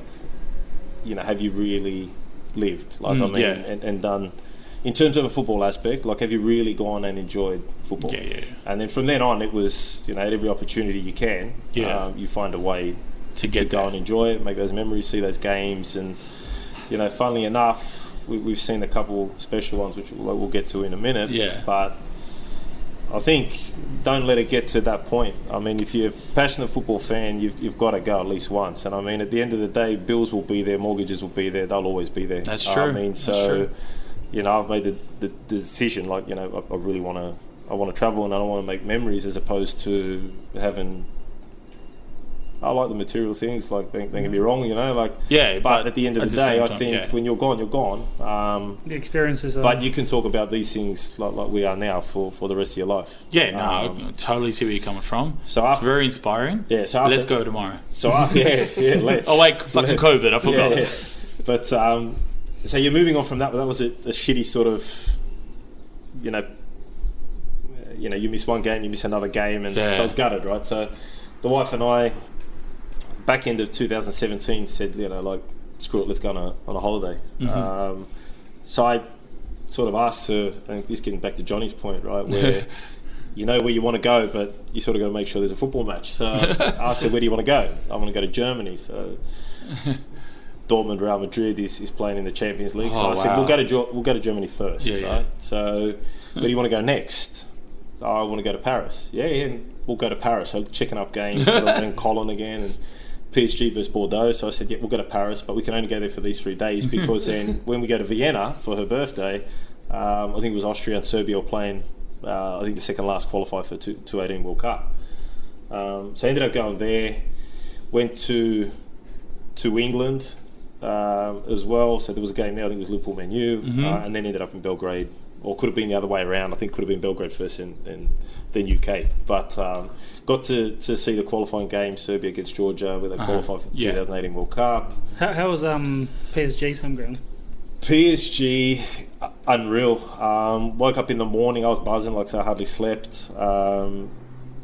have you really lived? Like, and done, in terms of a football aspect, like, have you really gone and enjoyed football? Yeah. And then from then on, it was, at every opportunity you can, you find a way to go and enjoy it, make those memories, see those games, and, funnily enough, we've seen a couple special ones, which we'll get to in a minute. Yeah. But I think don't let it get to that point. I mean, if you're a passionate football fan, you've got to go at least once. And I mean, at the end of the day, bills will be there, mortgages will be there, they'll always be there. That's true. I mean, so I've made the decision. Like, I really want to travel, and I want to make memories, as opposed to having I like the material things. Like, don't get me wrong, you know. Like, Yeah, but at the end of the day, same I time, think yeah. when you're gone, you're gone. The experiences are... But you can talk about these things like we are now for the rest of your life. Yeah, no, I totally see where you're coming from. So It's after, very inspiring. yeah, so after, Let's go tomorrow. So yeah, let's. Oh wait, fucking COVID, I forgot. Yeah. But so you're moving on from that. But that was a shitty sort of, you know, you miss one game, you miss another game, and Yeah. so I was gutted, right? So the wife and I, back end of 2017, said, like, screw it, let's go on a holiday. So I sort of asked her, and this getting back to Johnny's point, right, where you know where you want to go, but you sort of got to make sure there's a football match. So I asked her, where do you want to go? I want to go to Germany. So Dortmund, Real Madrid is playing in the Champions League. So I said, we'll go to Germany first, right? So where do you want to go next? I want to go to Paris. Yeah, we'll go to Paris. So checking up games, and Colin again, and PSG versus Bordeaux. So I said, yeah, we'll go to Paris, but we can only go there for these 3 days because then when we go to Vienna for her birthday, I think it was Austria and Serbia were playing. I think the second last qualifier for 2018 World Cup. So I ended up going there. Went to England as well. So there was a game there. I think it was Liverpool Man U, and then ended up in Belgrade. Or could have been the other way around. I think could have been Belgrade first and then UK. But got to see the qualifying game, Serbia against Georgia, where they qualified for the 2018 World Cup. How was PSG's home ground? PSG, unreal. Woke up in the morning, I was buzzing, like so I hardly slept.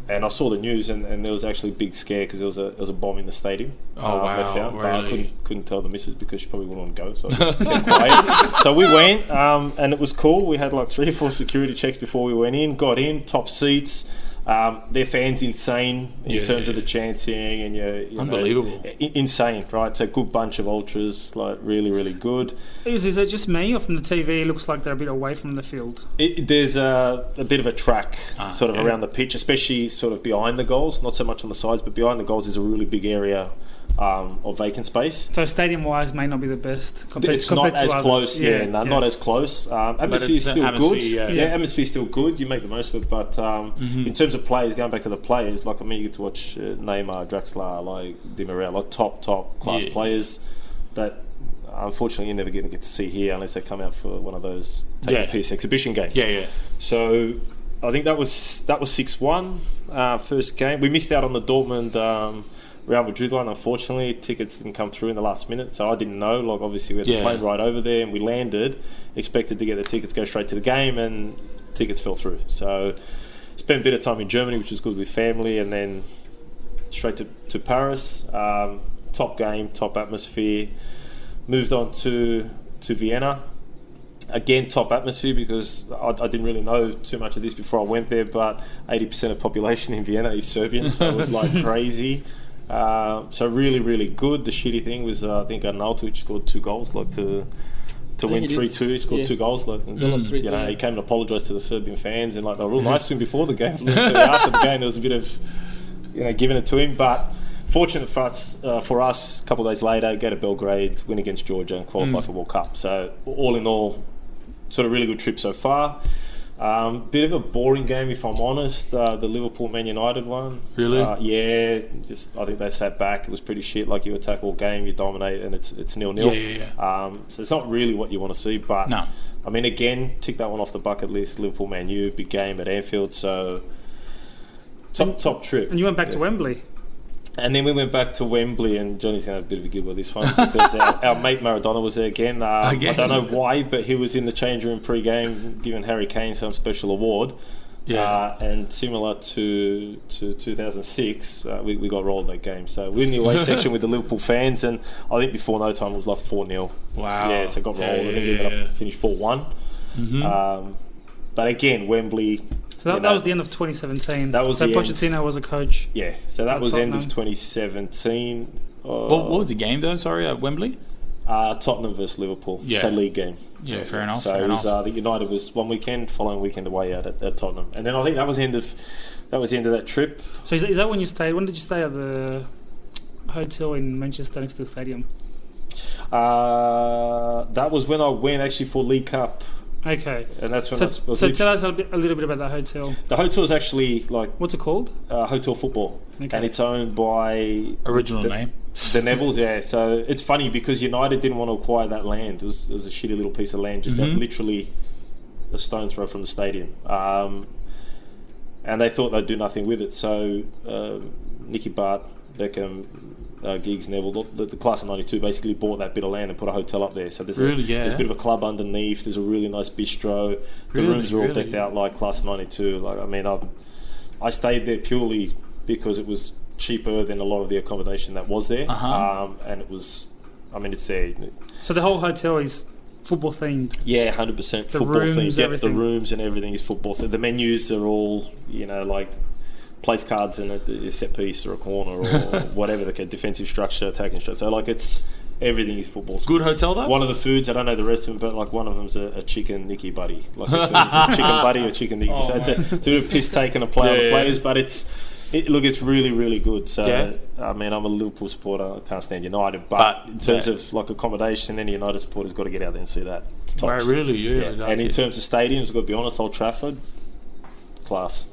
And I saw the news, and there was actually a big scare because there was a bomb in the stadium. Oh wow! They found, really? but I couldn't tell the missus because she probably wouldn't want to go, so I just kept quiet. So we went, and it was cool. We had like 3 or 4 security checks before we went in. Got in, top seats. Their fans insane in terms of the chanting and unbelievable, insane, right? So good bunch of ultras, like really, really good. Is it just me, or from the TV it looks like they're a bit away from the field? There's a bit of a track sort of around the pitch, especially sort of behind the goals, not so much on the sides, but behind the goals is a really big area of vacant space. So stadium-wise may not be the best compared it's to not as others. close, not as close. Atmosphere is still good. Atmosphere is still good. You make the most of it, but in terms of players, going back to the players, like I mean, you get to watch Neymar, Draxler, like Di Maria, like top class players that unfortunately you're never going to get to see here unless they come out for one of those take a piece exhibition games. So I think that was 6-1 first game. We missed out on the Dortmund. Real Madrid one, unfortunately, tickets didn't come through in the last minute, so I didn't know. Like, obviously, we had the plane right over there, and we landed, expected to get the tickets, go straight to the game, and tickets fell through. So, spent a bit of time in Germany, which was good with family, and then straight to Paris. Top game, top atmosphere. Moved on to Vienna. Again, top atmosphere because I didn't really know too much of this before I went there, but 80% of population in Vienna is Serbian, so it was like crazy. So really, really good. The shitty thing was I think Arnautovic scored 2 goals, like to win 3-2. He scored 2 goals, like, and, he came and apologised to the Serbian fans, and like they were real nice to him before the game. After the game, there was a bit of giving it to him, but fortunate for us, a couple of days later, go to Belgrade, win against Georgia, and qualify for World Cup. So all in all, sort of really good trip so far. Bit of a boring game, if I'm honest. The Liverpool Man United one. Really? I think they sat back. It was pretty shit. Like, you attack all game, you dominate, and it's 0-0. So it's not really what you want to see. But no. I mean, again, tick that one off the bucket list. Liverpool Man U, big game at Anfield. So top trip. And you went back to Wembley. And then we went back to Wembley, and Johnny's going to have a bit of a giggle with this one because our mate Maradona was there again. I don't know why, but he was in the change room pre-game giving Harry Kane some special award. And similar to 2006, we got rolled that game. So we're in the away section with the Liverpool fans, and I think before no time it was like 4-0. Wow. Yeah, so got rolled. I think we ended up finished 4-1. But again, Wembley. So that was the end of 2017. That was so the Pochettino end. was a coach. Yeah, so that was Tottenham. end of 2017. What was the game though? Sorry, at Wembley. Tottenham versus Liverpool. Yeah. It's a league game. Yeah, fair enough. So it was, the United was one weekend, following weekend away out at Tottenham, and then I think that was the end of that trip. So is that when you stayed? When did you stay at the hotel in Manchester next to the stadium? That was when I went actually for League Cup. Okay. And that's when So tell us a little bit about that hotel. the hotel is actually like What's it called? Hotel Football, Okay. and it's owned by Original the, name. the Nevilles. Yeah, so it's funny because United didn't want to acquire that land. It was a shitty little piece of land, just literally a stone's throw from the stadium, and they thought they'd do nothing with it. So Nicky Bart, Beckham, Giggs, Neville, the class of '92 basically bought that bit of land and put a hotel up there. So there's there's a bit of a club underneath. There's a really nice bistro. The rooms are all decked out like class of '92. Like I mean, I stayed there purely because it was cheaper than a lot of the accommodation that was there, and it was. I mean, it's there. So the whole hotel is football themed. Yeah, 100% football rooms, themed. Yeah, the everything. rooms and everything is football themed. The menus are all like place cards in a set piece or a corner or whatever, like a defensive structure, attacking structure. So like everything is football. Good hotel though? One of the foods, I don't know the rest of them, but like one of them's a chicken Nicky buddy. Like it's a chicken buddy or chicken Nicky. So it's a bit of piss taking a play on the players, but it's really, really good. So I mean, I'm a Liverpool supporter. I can't stand United, but in terms of like accommodation, any United supporter's got to get out there and see that. It's tops. Wow, really? Yeah. And in terms of stadiums, I've got to be honest, Old Trafford, class.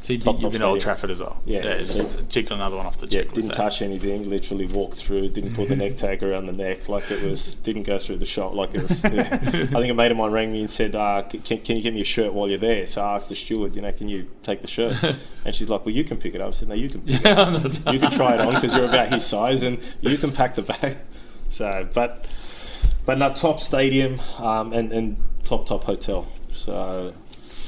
So you've top been stadium. Old Trafford as well. Yeah. Just tick another one off the Yeah, checklist. didn't touch anything. Literally walked through. Didn't put the neck tag around the neck. Like it was. Didn't go through the shop. Like it was. Yeah. I think a mate of mine rang me and said, "Can you get me a shirt while you're there?" So I asked the steward, can you take the shirt? And she's like, "Well, you can pick it up." I said, "No, you can pick it up. You can try it on because you're about his size, and you can pack the bag." So, but no, top stadium and top hotel.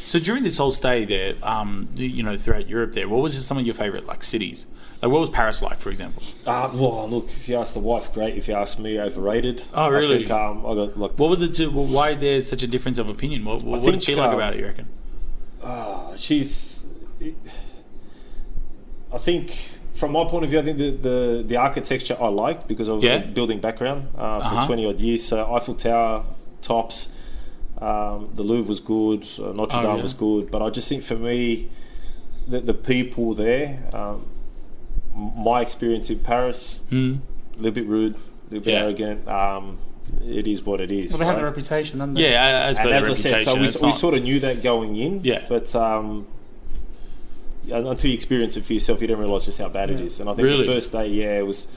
So during this whole stay there, throughout Europe there, what was some of your favourite like cities? Like what was Paris like, for example? Well, look, if you ask the wife, great. If you ask me, overrated. Oh, really? I think, I got like. What was it to? Well, why there's such a difference of opinion? What did she like about it? You reckon? I think from my point of view, I think the architecture I liked because of the building background for 20 odd years. So Eiffel Tower, tops. The Louvre was good. Notre Dame was good. But I just think for me, the people there, my experience in Paris, a little bit rude, a little bit arrogant. It is what it is. Well, they have a reputation, don't they? Yeah, as I said, so we sort of knew that going in. Yeah. But until you experience it for yourself, you don't realise just how bad it is. And I think the first day, it was,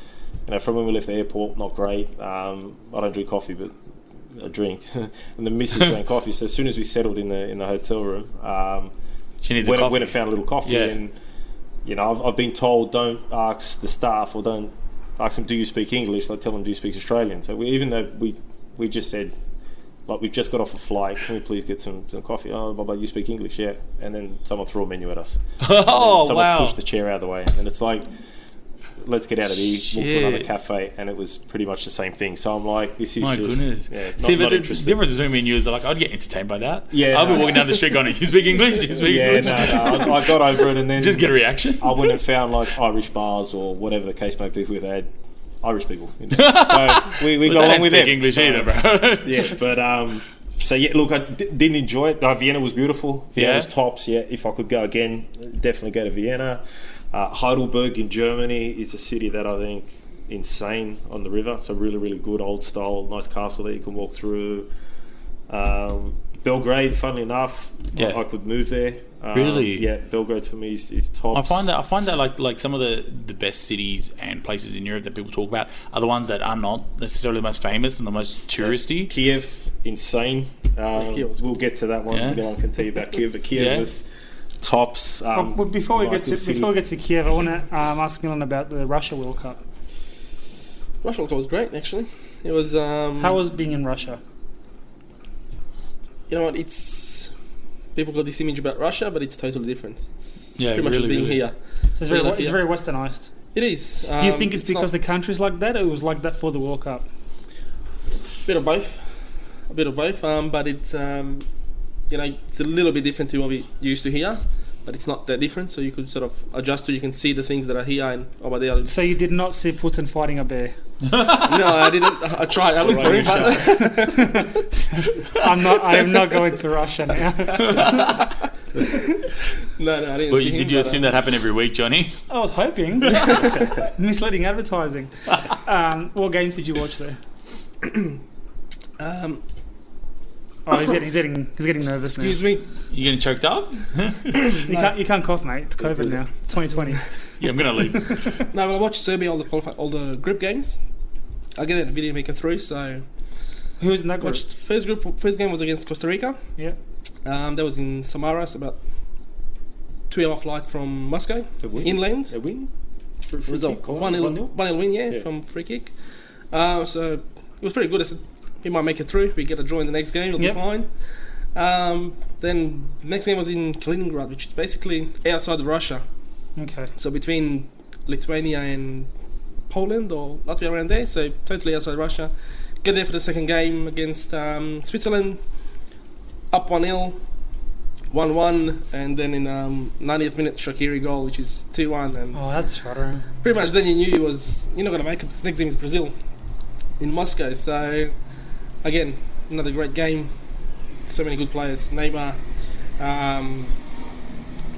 from when we left the airport, not great. I don't drink coffee, but I drink. And the missus drank coffee. So as soon as we settled in the hotel room, she needs a coffee. Went and found a little coffee. Yeah. And I've been told don't ask the staff or don't ask them, do you speak English? Like tell them, do you speak Australian? So even though we just said, like we've just got off a flight, can we please get some coffee? Oh, but you speak English, yeah. And then someone threw a menu at us. Someone's pushed the chair out of the way, and it's like, let's get out of here. Walk to another cafe, and it was pretty much the same thing. So I'm like, this is goodness. Yeah, See, not but the interested. difference between me and you is like I'd get entertained by that. Yeah, I'll be walking down the street going, "You speak English? Do you speak English?" No, I got over it, and then just get a reaction. I went and found like Irish bars or whatever the case may be where they had Irish people. So we got along with them. English either, bro. Yeah, but so yeah, look, I didn't enjoy it. Vienna was beautiful. Vienna was tops. Yeah, if I could go again, definitely go to Vienna. Heidelberg in Germany is a city that I think insane on the river. So really, really good old style, nice castle that you can walk through. Belgrade, funnily enough, I could move there. Really? Yeah, Belgrade for me is tops. I find that like some of the best cities and places in Europe that people talk about are the ones that are not necessarily the most famous and the most touristy. Kiev, insane. We'll get to that one. Yeah. No one can tell you about Kiev, but Kiev was tops. But before we get to Kiev, I want to ask Milan about the Russia World Cup. Russia World Cup was great, actually. It was. How was being in Russia? You know what? It's people got this image about Russia, but it's totally different. It's pretty much really, as being really. here. It's very westernized. It is. Do you think it's because the country's like that, or it was like that for the World Cup? A bit of both. But it's it's a little bit different to what we used to here, but it's not that different. So you could sort of adjust to. You can see the things that are here and over there. So you did not see Putin fighting a bear? No, I didn't. I tried. I looked for him, but I am not going to Russia now. No, I didn't. Well, see him, did you assume that happened every week, Johnny? I was hoping. Misleading advertising. What games did you watch there? Oh, he's getting nervous now. Excuse me. You getting choked up? You can't cough, mate. It's COVID now. It's 2020. Yeah, I'm gonna leave. No, when I watch Serbia, all the group games, I get a video maker through. So Who was in that group? watched first game was against Costa Rica. Yeah. That was in Samara, so about 2-hour flight from Moscow, inland. A win? Result 1-0 win, yeah, from free kick. So it was pretty good. I said he might make it through. We get a draw in the next game, it'll Yep. be fine. Then next game was in Kaliningrad, which is basically outside of Russia. Okay. So between Lithuania and Poland or Latvia around there, so totally outside Russia. Get there for the second game against Switzerland, up 1-0, 1-1, and then in 90th minute Shaqiri goal, which is 2-1, and Oh, that's right. pretty much then you knew you're not going to make it because next game is Brazil in Moscow. So again, another great game. So many good players. Neymar, I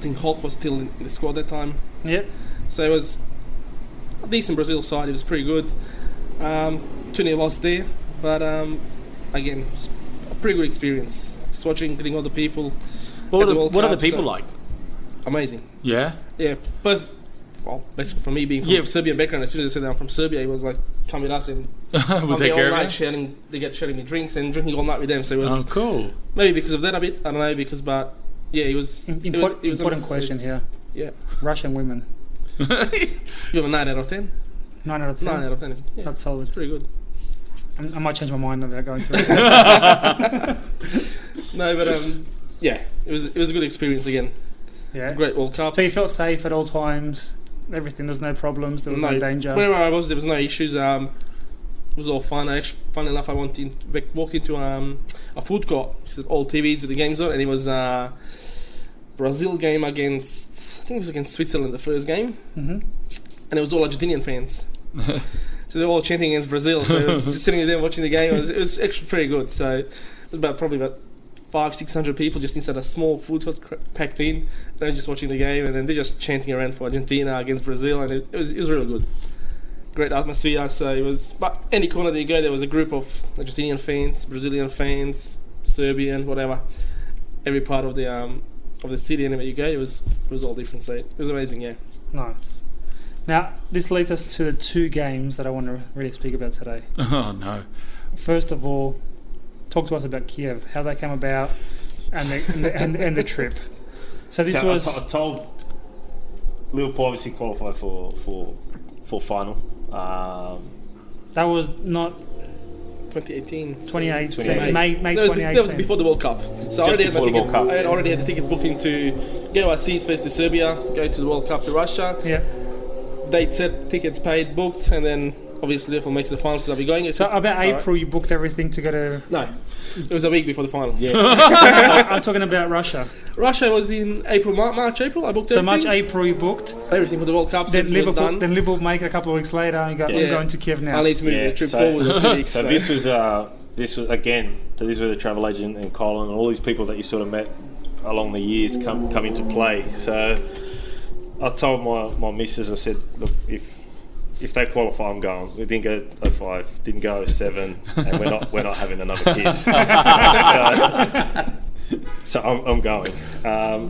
think Hulk was still in the squad at that time. Yep. So it was a decent Brazil side. It was pretty good. 2-0 loss there, but again, it's a pretty good experience. Just watching, getting all the people. What at are the World the Cup, people so like? Amazing. Yeah. Yeah. First, well, basically for me being from Serbian background, as soon as I said I'm from Serbia, it was like come with us and We'll I'll take be care all night of you. sharing. They get sharing me drinks and drinking all night with them. So it was Oh, cool. maybe because of that a bit. I don't know but yeah, it was. Important question here. Yeah. Russian women. You have a 9 out of 10. 9 out of 10. 9 out of 10. Yeah, That's solid. it's pretty good. I might change my mind about going to it. No, but yeah, it was a good experience again. Yeah. Great World Cup. So you felt safe at all times. Everything. There's no problems. There was no danger. Wherever I was, there was no issues. It was all fun. Fun enough, I walked into a food court. It's all TVs with the games on, and it was Brazil game against, I think it was against Switzerland, the first game, and it was all Argentinian fans. So they were all chanting against Brazil. So I was just sitting there watching the game. It was actually pretty good. So it was probably about 500-600 people just inside a small food court packed in. They're just watching the game, and then they're just chanting around for Argentina against Brazil, and it was really good. Great atmosphere. So it was. But any corner that you go, there was a group of Argentinian fans, Brazilian fans, Serbian, whatever. Every part of the city, anywhere you go, it was all different. So it was amazing. Yeah. Nice. Now, this leads us to the two games that I want to really speak about today. Oh, no. First of all, talk to us about Kiev, how they came about, and the trip. So this was. I told Liverpool obviously qualified for final. That was not 2018. 2018. May 2018. That was before the World Cup. So I already had my before the tickets. World Cup. I had already had the tickets booked into go overseas first to Serbia, go to the World Cup to Russia. Yeah. Date set, tickets paid, booked, and then obviously Liverpool makes the final, so they'll be going. So about All right. April, you booked everything to go to. No, it was a week before the final. Yeah. I'm talking about Russia. Russia was in April, March, April. I booked So everything. March, April, you booked. Everything for the World Cup. So Then it was done. Liverpool make it a couple of weeks later, and you go, I'm going to Kiev now. I need to move the trip forward for 2 weeks. So this was again. So this was the travel agent and Colin and all these people that you sort of met along the years come into play. So I told my missus, I said, look, if they qualify, I'm going. We didn't go 05, didn't go 07, and we're not having another kid. So I'm going.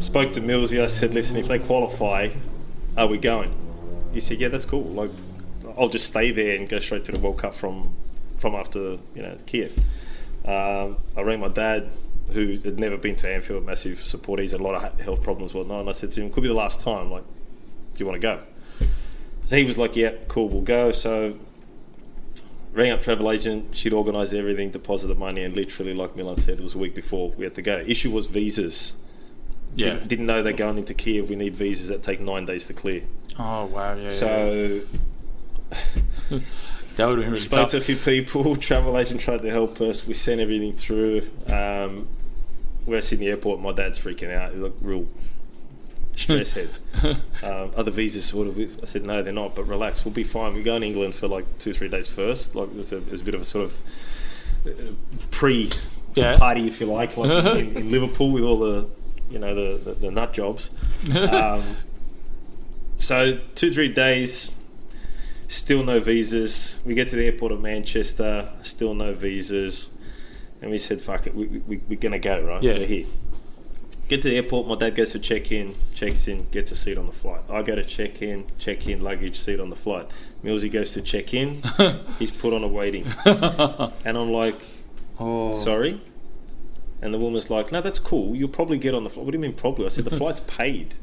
Spoke to Millsy. I said, listen, if they qualify, are we going? He said, yeah, that's cool. Like, I'll just stay there and go straight to the World Cup from after Kiev. I rang my dad, who had never been to Anfield, massive supporter. He's had a lot of health problems, whatnot. And I said to him, could be the last time. Like, do you want to go? So he was like, yeah, cool, we'll go. So rang up travel agent, she'd organised everything, deposited the money, and literally, like Milan said, it was a week before we had to go. Issue was visas. Yeah. Didn't know they're going into Kiev. We need visas that take 9 days to clear. Oh, wow. Yeah. So that would have been really spoke tough. to a few people. Travel agent tried to help us. We sent everything through. We're sitting in the airport. My dad's freaking out. He's like real stress head. Are the visas sorted? I said no, they're not. But relax, we'll be fine. We go in England for like 2-3 days first. Like there's a bit of a sort of pre-party, if you like in Liverpool with all the the nut jobs. So 2-3 days. Still no visas. We get to the airport of Manchester. Still no visas. And we said, fuck it, we're going to go, right? Yeah. We're here. Get to the airport, my dad goes to checks in, gets a seat on the flight. I go to check in, luggage, seat on the flight. Millsy goes to check in, he's put on a waiting. And I'm like, sorry? And the woman's like, no, that's cool, you'll probably get on the flight. What do you mean probably? I said, the flight's paid.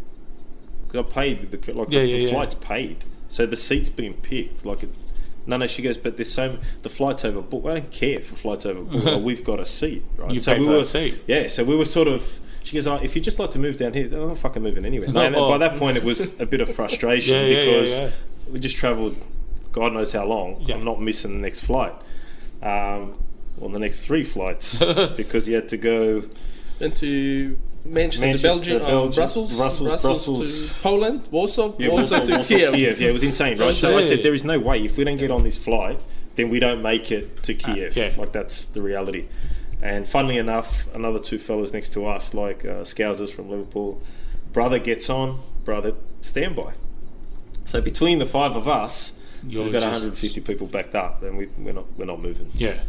Because I paid with the flight's paid. So the seat's been picked. No, she goes, but there's the flight's overbooked. I don't care if the flight's overbooked. Well, we've got a seat, right? You paid for a seat. Yeah, so we were sort of. She goes, if you'd just like to move down here, I'm not fucking moving anywhere. No, by that point, it was a bit of frustration because we just travelled, God knows how long. Yeah. I'm not missing the next flight, the next 3 flights because you had to go into Manchester to Belgium, Brussels to Poland, Warsaw to Kiev. Yeah, it was insane, right? So I said, there is no way if we don't get on this flight, then we don't make it to Kiev. That's the reality. And funnily enough, another 2 fellas next to us, Scousers from Liverpool, brother gets on, brother standby. So between the 5 of us, we've got 150 people backed up, and we're not moving. Yeah.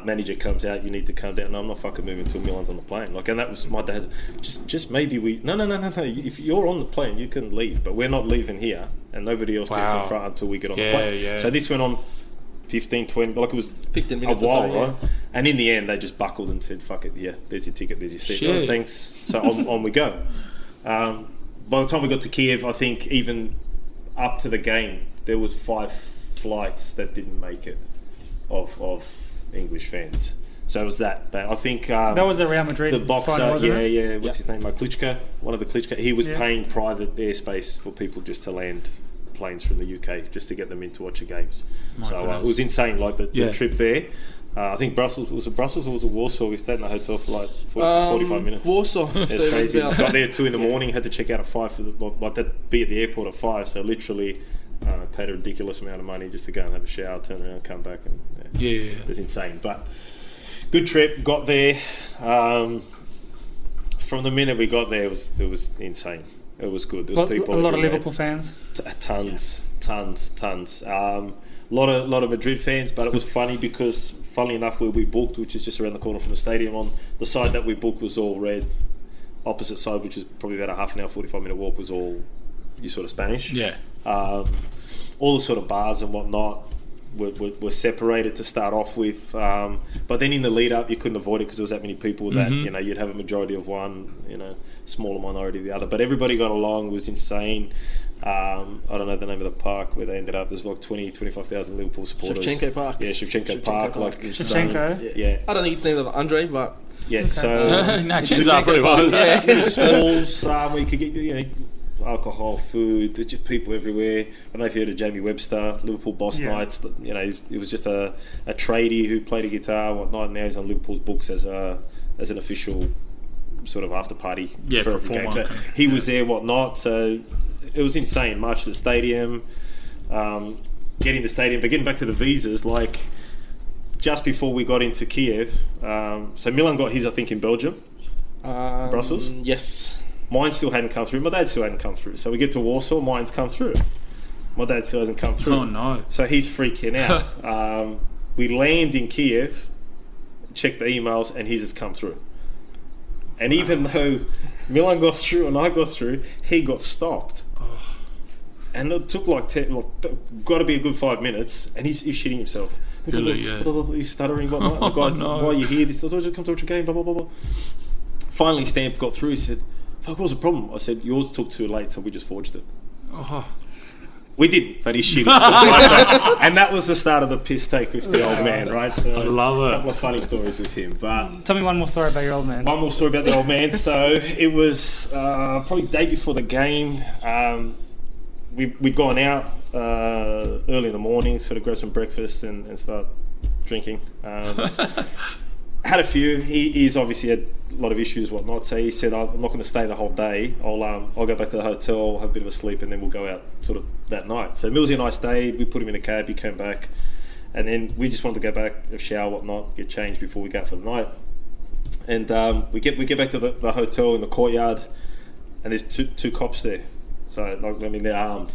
Manager comes out, you need to come down. No, I'm not fucking moving until Milan's on the plane. And that was my dad. Just maybe no. If you're on the plane, you can leave, but we're not leaving here, and nobody else gets in front until we get on the plane. Yeah. So this went on 15, 20, it was 15 minutes a while, or so, right? And in the end, they just buckled and said, "Fuck it, yeah, there's your ticket, there's your seat." Shit. Oh, thanks. So on we go. By the time we got to Kiev, I think even up to the game, there was 5 flights that didn't make it of English fans. So it was that bad. I think that was the Real Madrid. The boxer, final, wasn't it? What's his name? Klitschko. One of the Klitschko. He was paying private airspace for people just to land planes from the UK just to get them in to watch the games. It was insane. The trip there. I think Brussels or was it Warsaw? We stayed in a hotel for 45 minutes. Warsaw. It's crazy. Got there at 2 a.m. Had to check out at 5 be at the airport at 5. So literally paid a ridiculous amount of money just to go and have a shower, turn around, come back, and it was insane. But good trip. Got there. From the minute we got there, it was insane. It was good. There was people. A lot of Liverpool fans. Tons. Lot of Madrid fans, but it was funny because, funnily enough, where we booked, which is just around the corner from the stadium, on the side that we booked was all red. Opposite side, which is probably about a half an hour, 45-minute walk, was all you sort of Spanish. Yeah. All the sort of bars and whatnot were separated to start off with, but then in the lead up you couldn't avoid it because there was that many people that you'd have a majority of one, smaller minority of the other, but everybody got along. It was insane. I don't know the name of the park where they ended up. There's 25,000 Liverpool supporters. Shevchenko Park. Yeah, Shevchenko Park. Shevchenko? Yeah. I don't think it's named after Andre, but yeah. So chances are pretty well. Stalls where you could get alcohol, food. There's just people everywhere. I don't know if you heard of Jamie Webster, Liverpool Boss Nights. He was just a tradie who played a guitar and whatnot. Now he's on Liverpool's books as an official sort of after party for a game. So he was there, whatnot. So it was insane. March to the stadium, getting the stadium, but getting back to the visas, just before we got into Kiev. So Milan got his, I think, in Belgium, Brussels. Yes. Mine still hadn't come through. My dad still hadn't come through. So we get to Warsaw. Mine's come through. My dad still hasn't come through. Oh no! So he's freaking out. We land in Kiev, check the emails, and his has come through. And even though Milan got through and I got through, he got stopped. And it took got to be a good 5 minutes, and he's shitting himself. He's stuttering, whatnot. The guys, why are you here? This come to watch a game, blah blah blah blah. Finally, Stamped got through. He said, "Fuck, what's the problem?" I said, "Yours took too late, so we just forged it." We didn't, but he's shitting. And that was the start of the piss take with the old man, right? So I love it. A couple of funny stories with him. But Tell me one more story about your old man. one more story about the old man. So it was probably the day before the game. We'd gone out early in the morning, sort of grab some breakfast and start drinking. Had a few. He's obviously had a lot of issues, whatnot. So he said, "I'm not going to stay the whole day. I'll go back to the hotel, have a bit of a sleep, and then we'll go out sort of that night." So Millsy and I stayed. We put him in a cab. He came back, and then we just wanted to go back, have a shower, whatnot, get changed before we go out for the night. And we get back to the hotel in the courtyard, and there's two cops there. So they're armed,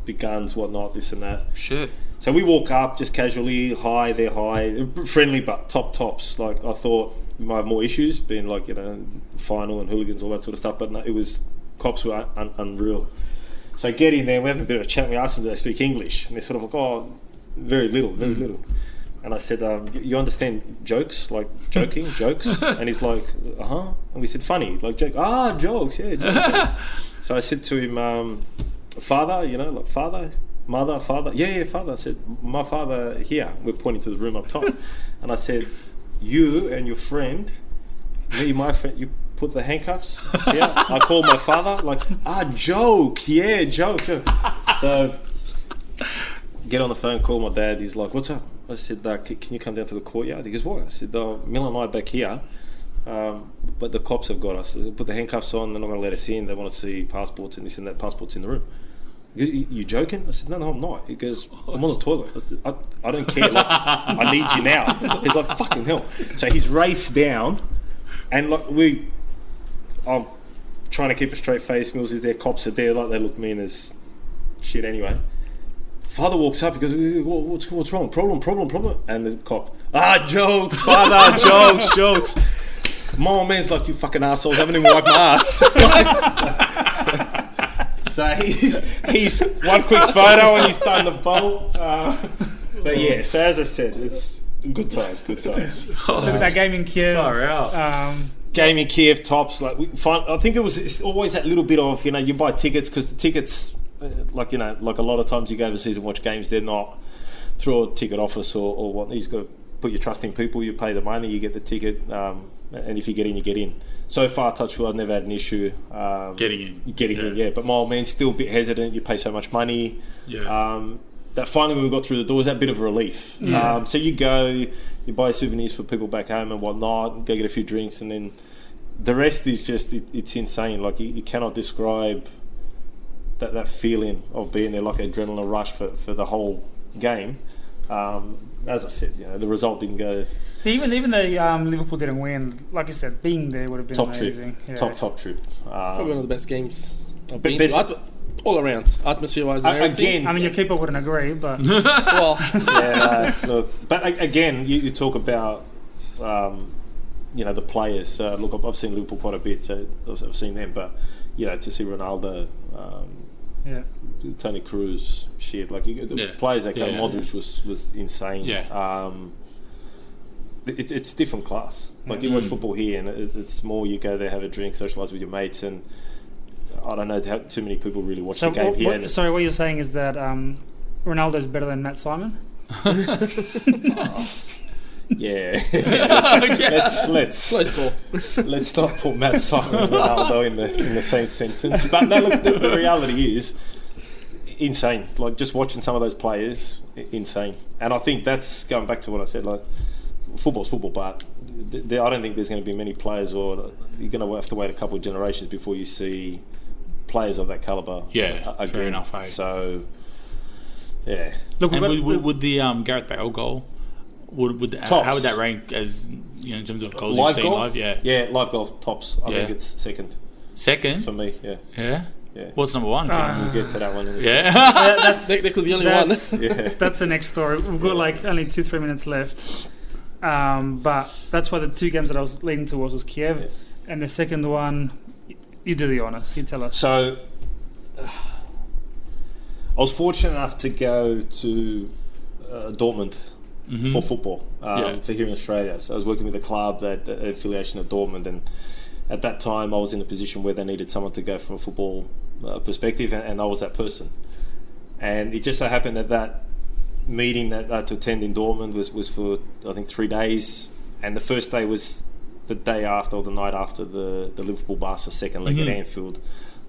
big guns, whatnot, this and that. Shit. So we walk up just casually, hi, they're high, friendly but tops. Like I thought we might have more issues, being like, you know, final and hooligans, all that sort of stuff. But no, it was cops were unreal. So get in there, we have a bit of a chat. We asked them, do they speak English? And they're sort of like, oh, very little. And I said, you understand jokes, like joking, jokes? And he's like, uh-huh. And we said, funny, like joke. Ah, jokes, yeah, jokes. So I said to him, father, you know, like father, mother, father. Yeah, father. I said, my father here. We're pointing to the room up top. And I said, you and your friend, me, my friend, you put the handcuffs here. I called my father, like, joke, yeah, joke. So get on the phone, call my dad. He's like, what's up? I said, can you come down to the courtyard? He goes, what? I said, Milan and I are back here, but the cops have got us. They put the handcuffs on, they're not going to let us in. They want to see passports and this and that. Passports in the room. He goes, you joking? I said, no, I'm not. He goes, I'm on the toilet. I said, I don't care. Like, I need you now. He's like, fucking hell. So he's raced down, and like I'm trying to keep a straight face. Mills is there, cops are there, like they look mean as shit anyway. Father walks up, he goes, what's wrong? Problem? And the cop, jokes, father, jokes. My man's like, you fucking assholes, haven't even wiped my ass. So he's one quick photo and he's done the bowl. But yeah, so as I said, it's good times. Look at that game in Kiev. Far out. Game in Kiev tops. Like I think it's always that little bit of, you know, you buy tickets because the tickets, like, you know, like a lot of times you go overseas and watch games, they're not through a ticket office or what. You just got to put your trust in people. You pay the money, you get the ticket, and if you get in, you get in. So far, touch wood, I've never had an issue Getting in. Yeah. But my old man's still a bit hesitant. You pay so much money. Yeah. That finally when we got through the doors, that bit of a relief. Yeah. So you go, you buy souvenirs for people back home and whatnot, go get a few drinks, and then the rest is just it's insane. Like you cannot describe that feeling of being there, like an adrenaline rush for the whole game. As I said, you know, the result didn't go. Even the Liverpool didn't win. Like you said, being there would have been Top amazing. trip, Yeah. top trip. Probably one of the best games I've But been best- to. All around, atmosphere-wise and everything. Again, I mean, your keeper wouldn't agree, but Well, look, but again, you talk about you know, the players. Look, I've seen Liverpool quite a bit, so I've seen them. But you know, to see Ronaldo, yeah. Toni Kroos, shit, like the players that came, Modric was insane. Yeah. It's different class. Like you watch football here, and it's more you go there, have a drink, socialise with your mates, and I don't know how too many people really watch the game here. What you're saying is that Ronaldo's better than Matt Simon? Yeah. let's Let's not put Matt Simon and Ronaldo in the same sentence. But no, look, the reality is insane. Like just watching some of those players, insane. And I think that's going back to what I said. Like football's football, but I don't think there's going to be many players, or you're going to have to wait a couple of generations before you see players of that caliber. Yeah, again. fair enough. Eh? So yeah. Look, And would the Gareth Bale goal? How would that rank as, you know, in terms of goals Live you've seen goal? live? Yeah. Yeah, live goal tops. I Yeah. think it's second Second? for me. Yeah. Yeah. Yeah. What's number one? We'll get to that one in a Yeah. there could be only one. Yeah. That's the next story. We've got like only 2-3 minutes left. But that's why the two games that I was leading towards was Kiev, Yeah. and the second one, you do the honours. You tell us. So, I was fortunate enough to go to Dortmund for football for here in Australia. So I was working with a club that affiliation of Dortmund, and at that time I was in a position where they needed someone to go from a football perspective, and I was that person. And it just so happened that meeting that I had to attend in Dortmund was for, I think, 3 days, and the first day was the day after or the night after the Liverpool-Barca second leg at Anfield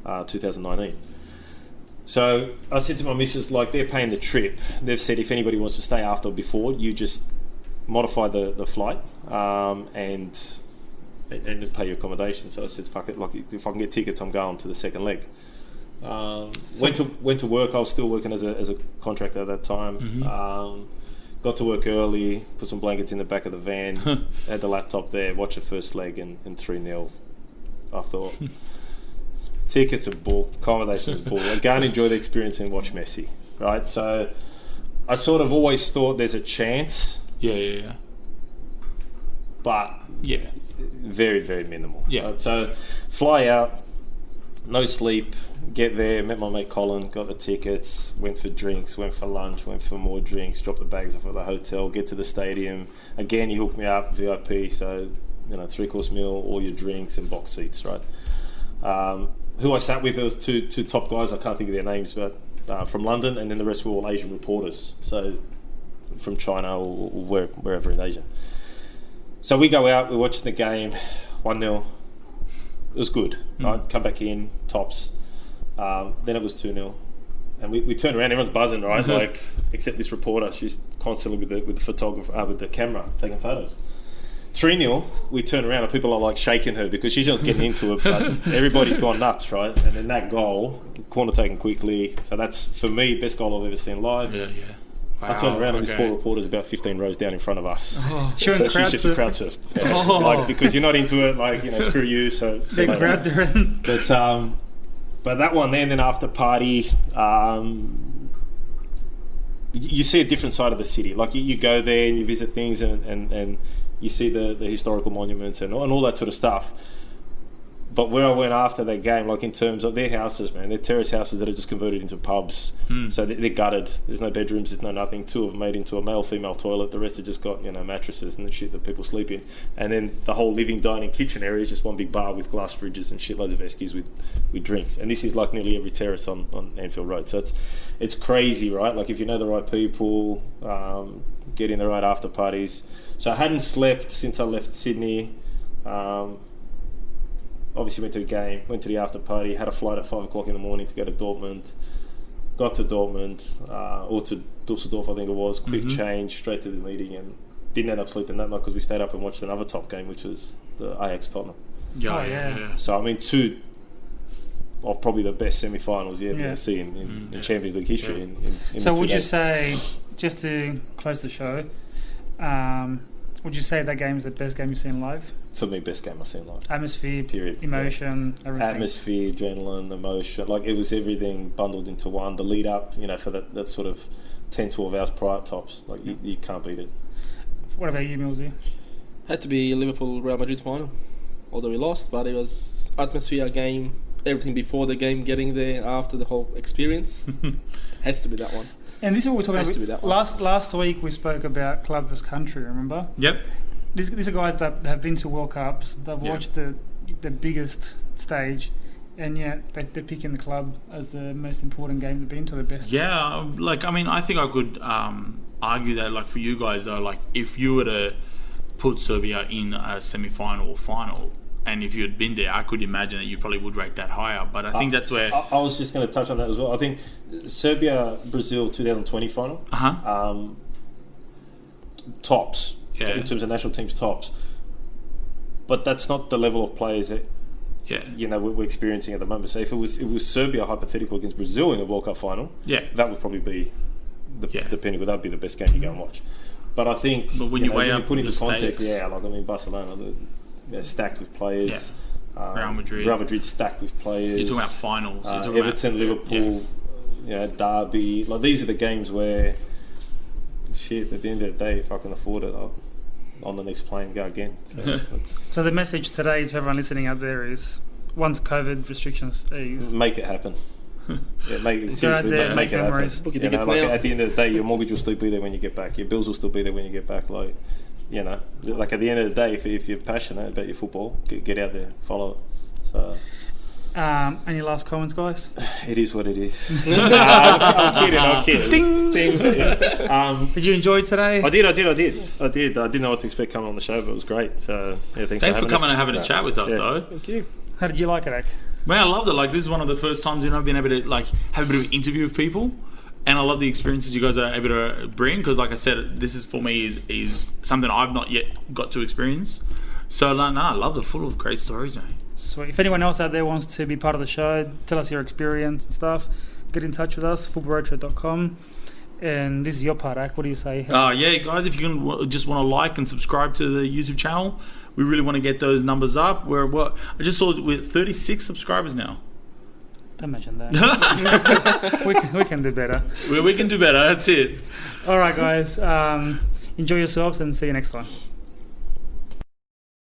2019. So I said to my missus, like, they're paying the trip. They've said if anybody wants to stay after or before, you just modify the flight and pay your accommodation. So I said, fuck it, like, if I can get tickets, I'm going to the second leg. Went to work. I was still working as a contractor at that time. Got to work early, put some blankets in the back of the van, had the laptop there, watched the first leg and 3-0. I thought, tickets are booked, accommodations booked. I go and enjoy the experience and watch Messi, right? So I sort of always thought there's a chance, Yeah. but Yeah. very, very minimal. Yeah. So fly out, no sleep, get there, met my mate Colin, got the tickets, went for drinks, went for lunch, went for more drinks, dropped the bags off at the hotel, get to the stadium. Again, he hooked me up, VIP, so, 3-course meal, all your drinks and box seats, right? Who I sat with, there was two top guys, I can't think of their names, but from London, and then the rest were all Asian reporters, so from China or wherever in Asia. So we go out, we're watching the game, 1-0. It was good, right? Come back in, tops. Then it was 2-0. And we turn around, everyone's buzzing, right? Like, except this reporter, she's constantly with the photographer, with the camera, taking photos. 3-0, we turn around and people are like shaking her because she's just getting into it, but everybody's gone nuts, right? And then that goal, corner taken quickly. So that's, for me, best goal I've ever seen live. Yeah. Wow, I turned around and this poor reporter's about 15 rows down in front of us. She So she's just crowd surfed. Yeah. Like, because you're not into it, like, screw you. So They grabbed her. But that one there, and then after party, you see a different side of the city. Like you go there and you visit things and you see the historical monuments and all that sort of stuff. But where I went after that game, like in terms of their houses, man, they're terrace houses that are just converted into pubs. So they're gutted. There's no bedrooms, there's no nothing. 2 of them made into a male-female toilet. The rest have just got, mattresses and the shit that people sleep in. And then the whole living, dining, kitchen area is just one big bar with glass fridges and shitloads of eskies with drinks. And this is like nearly every terrace on Anfield Road. So it's crazy, right? Like if you know the right people, get in the right after parties. So I hadn't slept since I left Sydney. Obviously went to the game, went to the after party, had a flight at 5 o'clock in the morning to go to Dortmund. Got to Dortmund, or to Dusseldorf I think it was, quick change, straight to the meeting, and didn't end up sleeping that night because we stayed up and watched another top game, which was the Ajax Tottenham. Yeah. So I mean, 2 of probably the best semi-finals you ever see in Champions League history. In So the would 2 you games. say, just to close the show, would you say that game is the best game you've seen live? For me, best game I've seen live. Atmosphere, Period. emotion, everything. Atmosphere, adrenaline, emotion, like it was everything bundled into one. The lead up, for that sort of 10-12 hours prior tops, like you can't beat it. What about you, Millsy? Had to be Liverpool Real Madrid final, although we lost, but it was atmosphere, game, everything before the game, getting there, after the whole experience. Has to be that one. And this is what we're talking Has to be that about. one. Last week we spoke about club versus country, remember? Yep. These are guys that have been to World Cups, they've Yeah. watched the biggest stage, and yet they're picking the club as the most important game to be into, the best. Yeah, I think I could argue that, like, for you guys, though, like, if you were to put Serbia in a semi-final or final, and if you had been there, I could imagine that you probably would rate that higher. But I think that's where... I was just going to touch on that as well. I think Serbia-Brazil 2020 final, tops, in terms of national teams, tops. But that's not the level of players that we're experiencing at the moment. So if it was Serbia hypothetical against Brazil in the World Cup final, that would probably be the pinnacle. That would be the best game you go and watch. But I think when you put into the context, stakes, Barcelona, stacked with players. Real Madrid stacked with players. You're talking about finals. You're talking Everton, Liverpool, Derby. Like, these are the games where, shit, at the end of the day, if I can afford it, I'll on the next plane go again. So the message today to everyone listening out there is, once COVID restrictions ease, make it happen. Make it make happen. memories. Book your tickets now. At the end of the day, your mortgage will still be there when you get back. Your bills will still be there when you get back. Like at the end of the day, if you're passionate about your football, get out there, follow it. So. Any last comments, guys? It is what it is. I'm kidding. Ding! Did you enjoy today? I did. I didn't know what to expect coming on the show, but it was great. So thanks for coming and having a chat with us, though. Thank you. How did you like it, Ak? Man, I loved it. Like, this is one of the first times I've been able to have a bit of an interview with people, and I love the experiences you guys are able to bring, because, like I said, this is for me is something I've not yet got to experience. So I love it. Full of great stories, man. Sweet. If anyone else out there wants to be part of the show, tell us your experience and stuff, get in touch with us, footballroadshow.com. And this is your part, Ak. What do you say? Yeah, guys, if you can just want to like and subscribe to the YouTube channel, we really want to get those numbers up. I just saw we're 36 subscribers now. Don't mention that. we can do better. We can do better. That's it. All right, guys. Enjoy yourselves and see you next time.